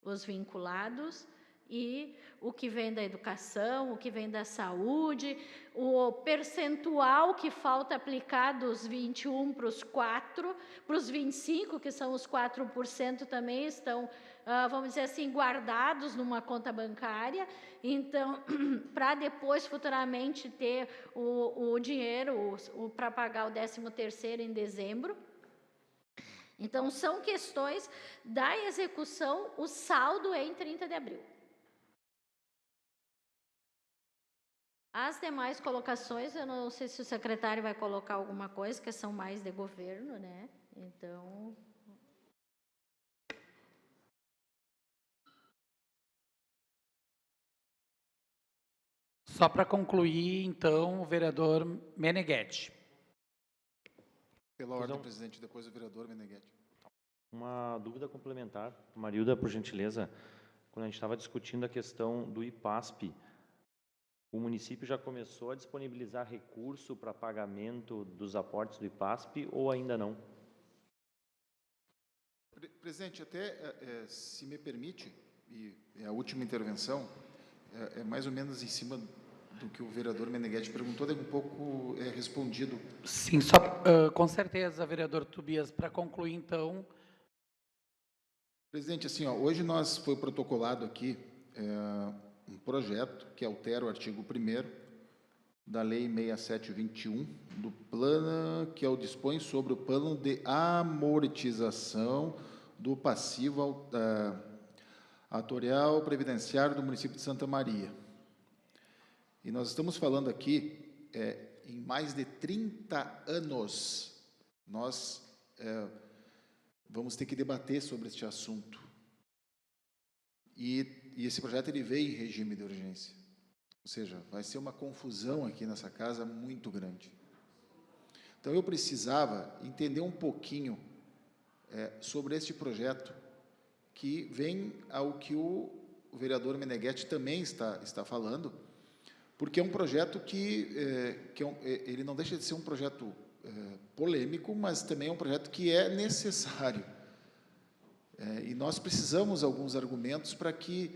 os vinculados e o que vem da educação, o que vem da saúde, o percentual que falta aplicar dos 21 para os 4, para os 25, que são os 4% também estão, vamos dizer assim, guardados numa conta bancária. Então, para depois, futuramente, ter o dinheiro para pagar o 13º em dezembro. Então, são questões da execução, o saldo é em 30 de abril. As demais colocações, eu não sei se o secretário vai colocar alguma coisa, que são mais de governo, né? Então... Só para concluir, então, o vereador Meneghetti. Pela ordem, presidente, depois o vereador Meneghetti. Uma dúvida complementar. Marilda, por gentileza, quando a gente estava discutindo a questão do IPASP, o município já começou a disponibilizar recurso para pagamento dos aportes do IPASP ou ainda não? Presidente, até, se me permite, e é a última intervenção, é mais ou menos em cima do que o vereador Meneghetti perguntou, é um pouco respondido. Sim, só, com certeza, vereador Tobias, para concluir, então... Presidente, assim, ó, hoje foi protocolado aqui um projeto que altera o artigo 1º da Lei 6721, do plano, que dispõe sobre o plano de amortização do passivo atuarial previdenciário do município de Santa Maria. E nós estamos falando aqui, em mais de 30 anos, nós vamos ter que debater sobre este assunto. E esse projeto ele veio em regime de urgência. Ou seja, vai ser uma confusão aqui nessa casa muito grande. Então, eu precisava entender um pouquinho sobre este projeto, que vem ao que o vereador Meneghetti também está falando, porque é um projeto ele não deixa de ser um projeto polêmico, mas também é um projeto que é necessário. E nós precisamos de alguns argumentos para que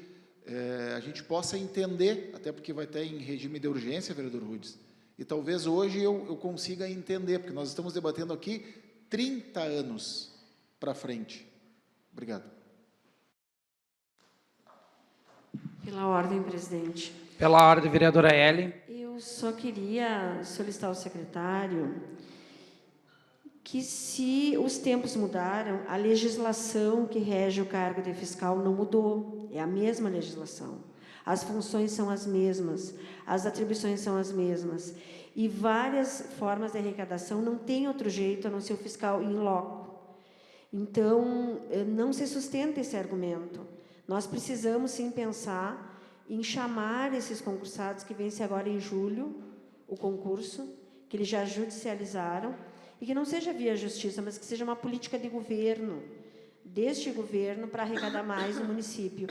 a gente possa entender, até porque vai estar em regime de urgência, vereador Rudes, e talvez hoje eu consiga entender, porque nós estamos debatendo aqui 30 anos para frente. Obrigado. Pela ordem, presidente. Pela ordem, vereadora Ellen. Eu só queria solicitar ao secretário que, se os tempos mudaram, a legislação que rege o cargo de fiscal não mudou, é a mesma legislação. As funções são as mesmas, as atribuições são as mesmas, e várias formas de arrecadação não tem outro jeito a não ser o fiscal in loco. Então, não se sustenta esse argumento. Nós precisamos, sim, pensar em chamar esses concursados que vence agora em julho, o concurso, que eles já judicializaram, e que não seja via justiça, mas que seja uma política de governo, deste governo, para arrecadar mais no município.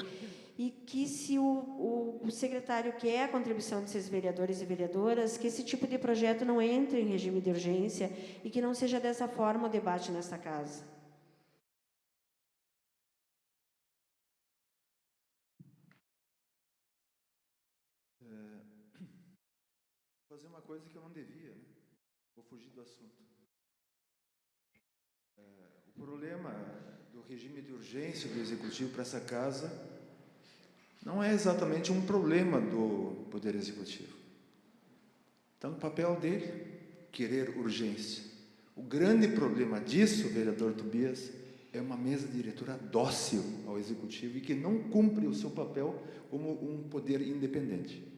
E que, se o secretário quer a contribuição desses vereadores e vereadoras, que esse tipo de projeto não entre em regime de urgência e que não seja dessa forma o debate nesta casa. Vou fazer uma coisa que eu não devia, né? Vou fugir do assunto. O problema do regime de urgência do Executivo para essa casa não é exatamente um problema do Poder Executivo. Está no papel dele querer urgência. O grande problema disso, vereador Tobias, é uma mesa diretora dócil ao Executivo e que não cumpre o seu papel como um poder independente.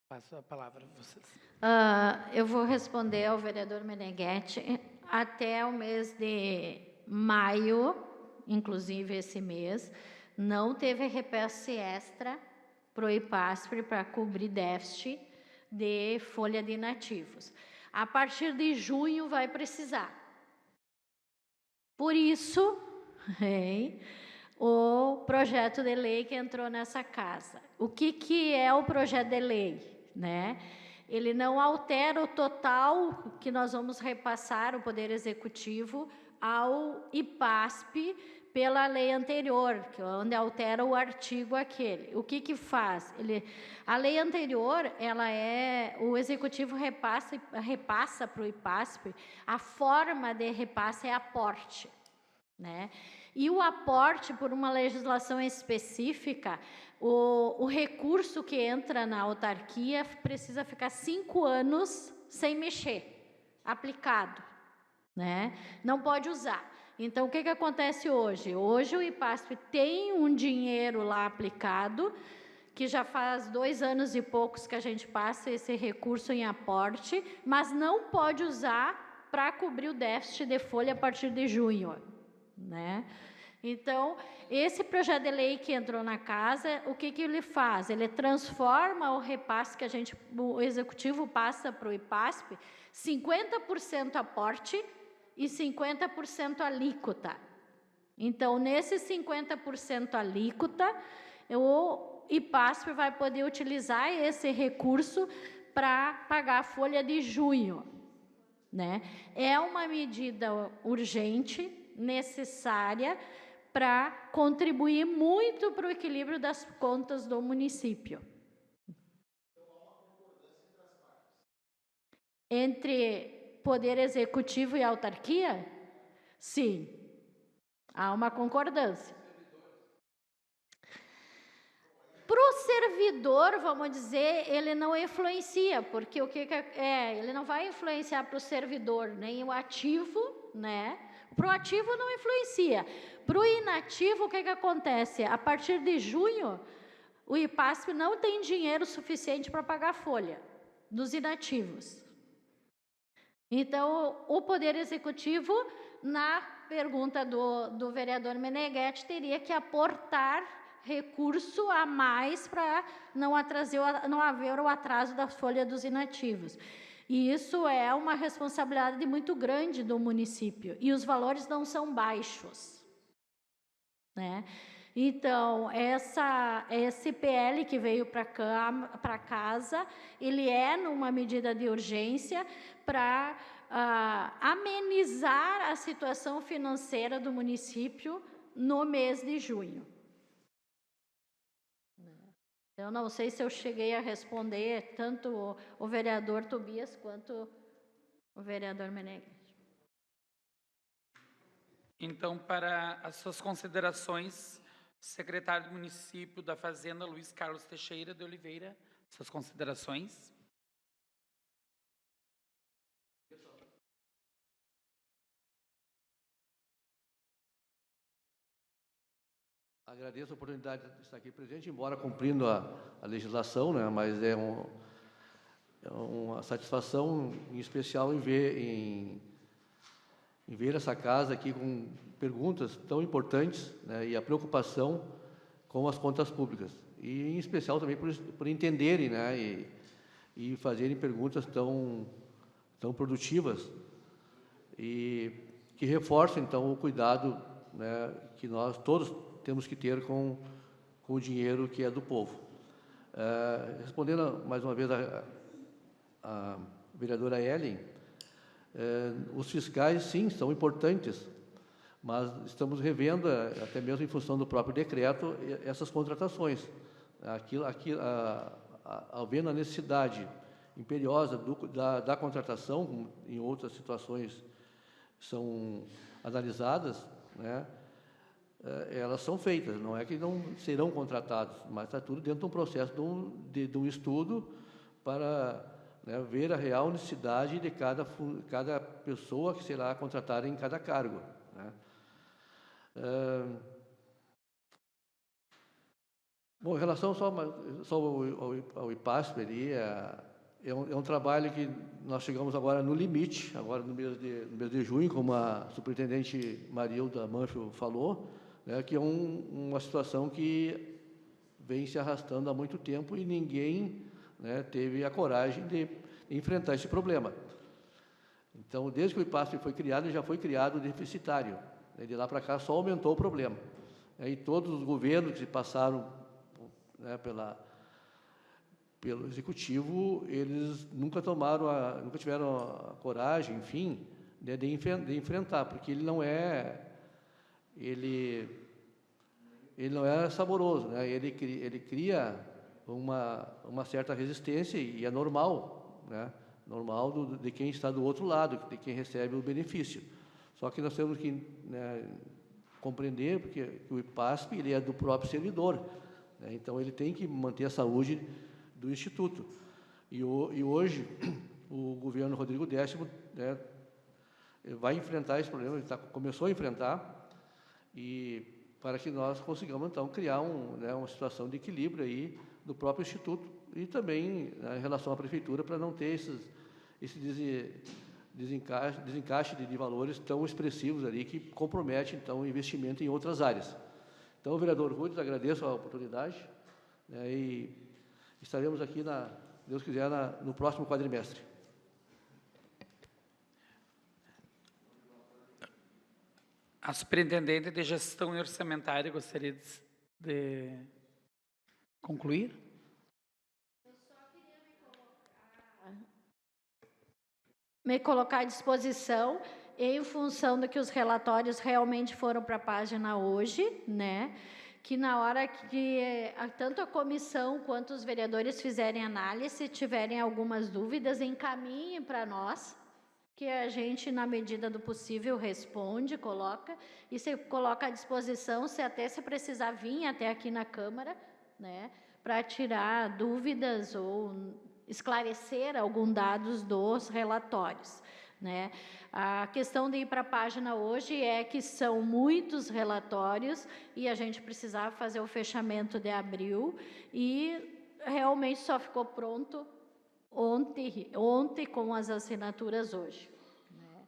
Passo a palavra a vocês. Eu vou responder ao vereador Meneghetti. Até o mês de maio, inclusive esse mês, não teve repasse extra para o IPASP para cobrir déficit de folha de inativos. A partir de junho vai precisar. Por isso, o projeto de lei que entrou nessa casa. O que é o projeto de lei, né? Ele não altera o total que nós vamos repassar o Poder Executivo ao IPASP pela lei anterior, que onde altera o artigo aquele. O que faz? A lei anterior, o Executivo repassa para o IPASP, a forma de repasse é aporte, né? E o aporte, por uma legislação específica, o recurso que entra na autarquia precisa ficar 5 anos sem mexer, aplicado, né? Não pode usar. Então, o que acontece hoje? Hoje o IPASP tem um dinheiro lá aplicado, que já faz 2 anos e poucos que a gente passa esse recurso em aporte, mas não pode usar para cobrir o déficit de folha a partir de junho, né? Então, esse projeto de lei que entrou na casa, o que ele faz? Ele transforma o repasse que o Executivo passa para o IPASP, 50% aporte e 50% alíquota. Então, nesse 50% alíquota, o IPASP vai poder utilizar esse recurso para pagar a folha de junho, né? É uma medida urgente, necessária, para contribuir muito para o equilíbrio das contas do município. Entre Poder Executivo e autarquia? Sim, há uma concordância. Para o servidor, vamos dizer, ele não influencia, porque ele não vai influenciar para o servidor, nem o ativo, né? Para o ativo não influencia. Para o inativo, o que acontece? A partir de junho, o IPASP não tem dinheiro suficiente para pagar a folha dos inativos. Então, o Poder Executivo, na pergunta do vereador Meneghetti, teria que aportar recurso a mais para não haver o atraso da folha dos inativos. E isso é uma responsabilidade muito grande do município, e os valores não são baixos, né? Então, esse PL que veio para casa, ele é numa medida de urgência para amenizar a situação financeira do município no mês de junho. Eu não sei se eu cheguei a responder tanto o vereador Tobias quanto o vereador Meneghetti. Então, para as suas considerações, secretário do Município da Fazenda, Luiz Carlos Teixeira de Oliveira, suas considerações. Agradeço a oportunidade de estar aqui presente, embora cumprindo a legislação, né, mas é uma satisfação em especial em ver essa casa aqui com perguntas tão importantes, né, e a preocupação com as contas públicas. E em especial também por entenderem, né, e fazerem perguntas tão produtivas e que reforçam, então, o cuidado, né, que nós todos temos que ter com o dinheiro que é do povo. Respondendo mais uma vez a vereadora Ellen, os fiscais, sim, são importantes, mas estamos revendo, até mesmo em função do próprio decreto, essas contratações. Havendo a necessidade imperiosa da contratação, em outras situações são analisadas, né, elas são feitas, não é que não serão contratados, mas está tudo dentro de um processo de um estudo para, né, ver a real necessidade de cada pessoa que será contratada em cada cargo, né. Bom, em relação só ao IPASP ali, é um trabalho que nós chegamos agora no limite, agora no mês de junho, como a superintendente Marilda Manfio falou, né, que é uma situação que vem se arrastando há muito tempo e ninguém, né, teve a coragem de enfrentar esse problema. Então, desde que o IPASP foi criado, ele já foi criado deficitário. De lá para cá só aumentou o problema. E todos os governos que se passaram, né, pelo Executivo, eles nunca tiveram a coragem, enfim, de enfrentar, porque ele não é saboroso, né? Ele cria uma certa resistência e é normal, né? Normal de quem está do outro lado, de quem recebe o benefício. Só que nós temos que, né, compreender, porque o IPASP ele é do próprio servidor, né? Então ele tem que manter a saúde do Instituto. E hoje o governo Rodrigo Décimo, né, vai enfrentar esse problema, ele começou a enfrentar, e para que nós consigamos, então, criar uma situação de equilíbrio aí do próprio Instituto e também, né, em relação à Prefeitura, para não ter esse desencaixe de valores tão expressivos ali que compromete, então, o investimento em outras áreas. Então, vereador Rudes, agradeço a oportunidade, né, e estaremos aqui, Deus quiser, no próximo quadrimestre. A superintendente de gestão e orçamentária gostaria de concluir? Eu só queria me colocar à disposição em função de que os relatórios realmente foram para a página hoje, né? Que na hora que tanto a comissão quanto os vereadores fizerem análise, tiverem algumas dúvidas, encaminhem para nós, que a gente, na medida do possível, responde, coloca, e se coloca à disposição, se precisar vir até aqui na Câmara, né, para tirar dúvidas ou esclarecer alguns dados dos relatórios, né. A questão de ir para a página hoje é que são muitos relatórios e a gente precisava fazer o fechamento de abril e realmente só ficou pronto ontem com as assinaturas hoje. Né?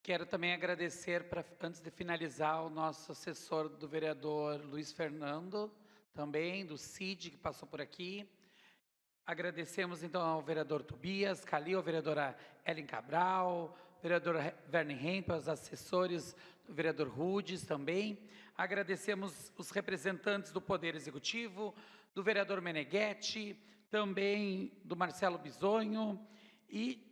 Quero também agradecer, antes de finalizar, o nosso assessor do vereador Luiz Fernando, também do CID, que passou por aqui. Agradecemos, então, ao vereador Tobias, Calil, a vereadora Ellen Cabral, vereador Werner Hempel, os assessores do vereador Rudes também. Agradecemos os representantes do Poder Executivo, do vereador Meneghetti, também do Marcelo Bisonho e,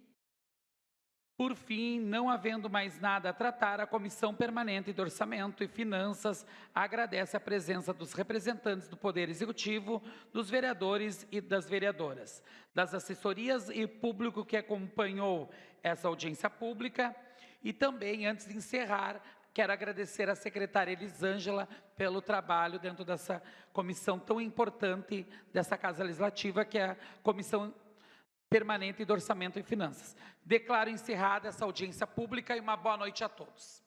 por fim, não havendo mais nada a tratar, a Comissão Permanente de Orçamento e Finanças agradece a presença dos representantes do Poder Executivo, dos vereadores e das vereadoras, das assessorias e público que acompanhou essa audiência pública. E também, antes de encerrar, quero agradecer à secretária Elisângela pelo trabalho dentro dessa comissão tão importante dessa Casa Legislativa, que é a Comissão Permanente de Orçamento e Finanças. Declaro encerrada essa audiência pública e uma boa noite a todos.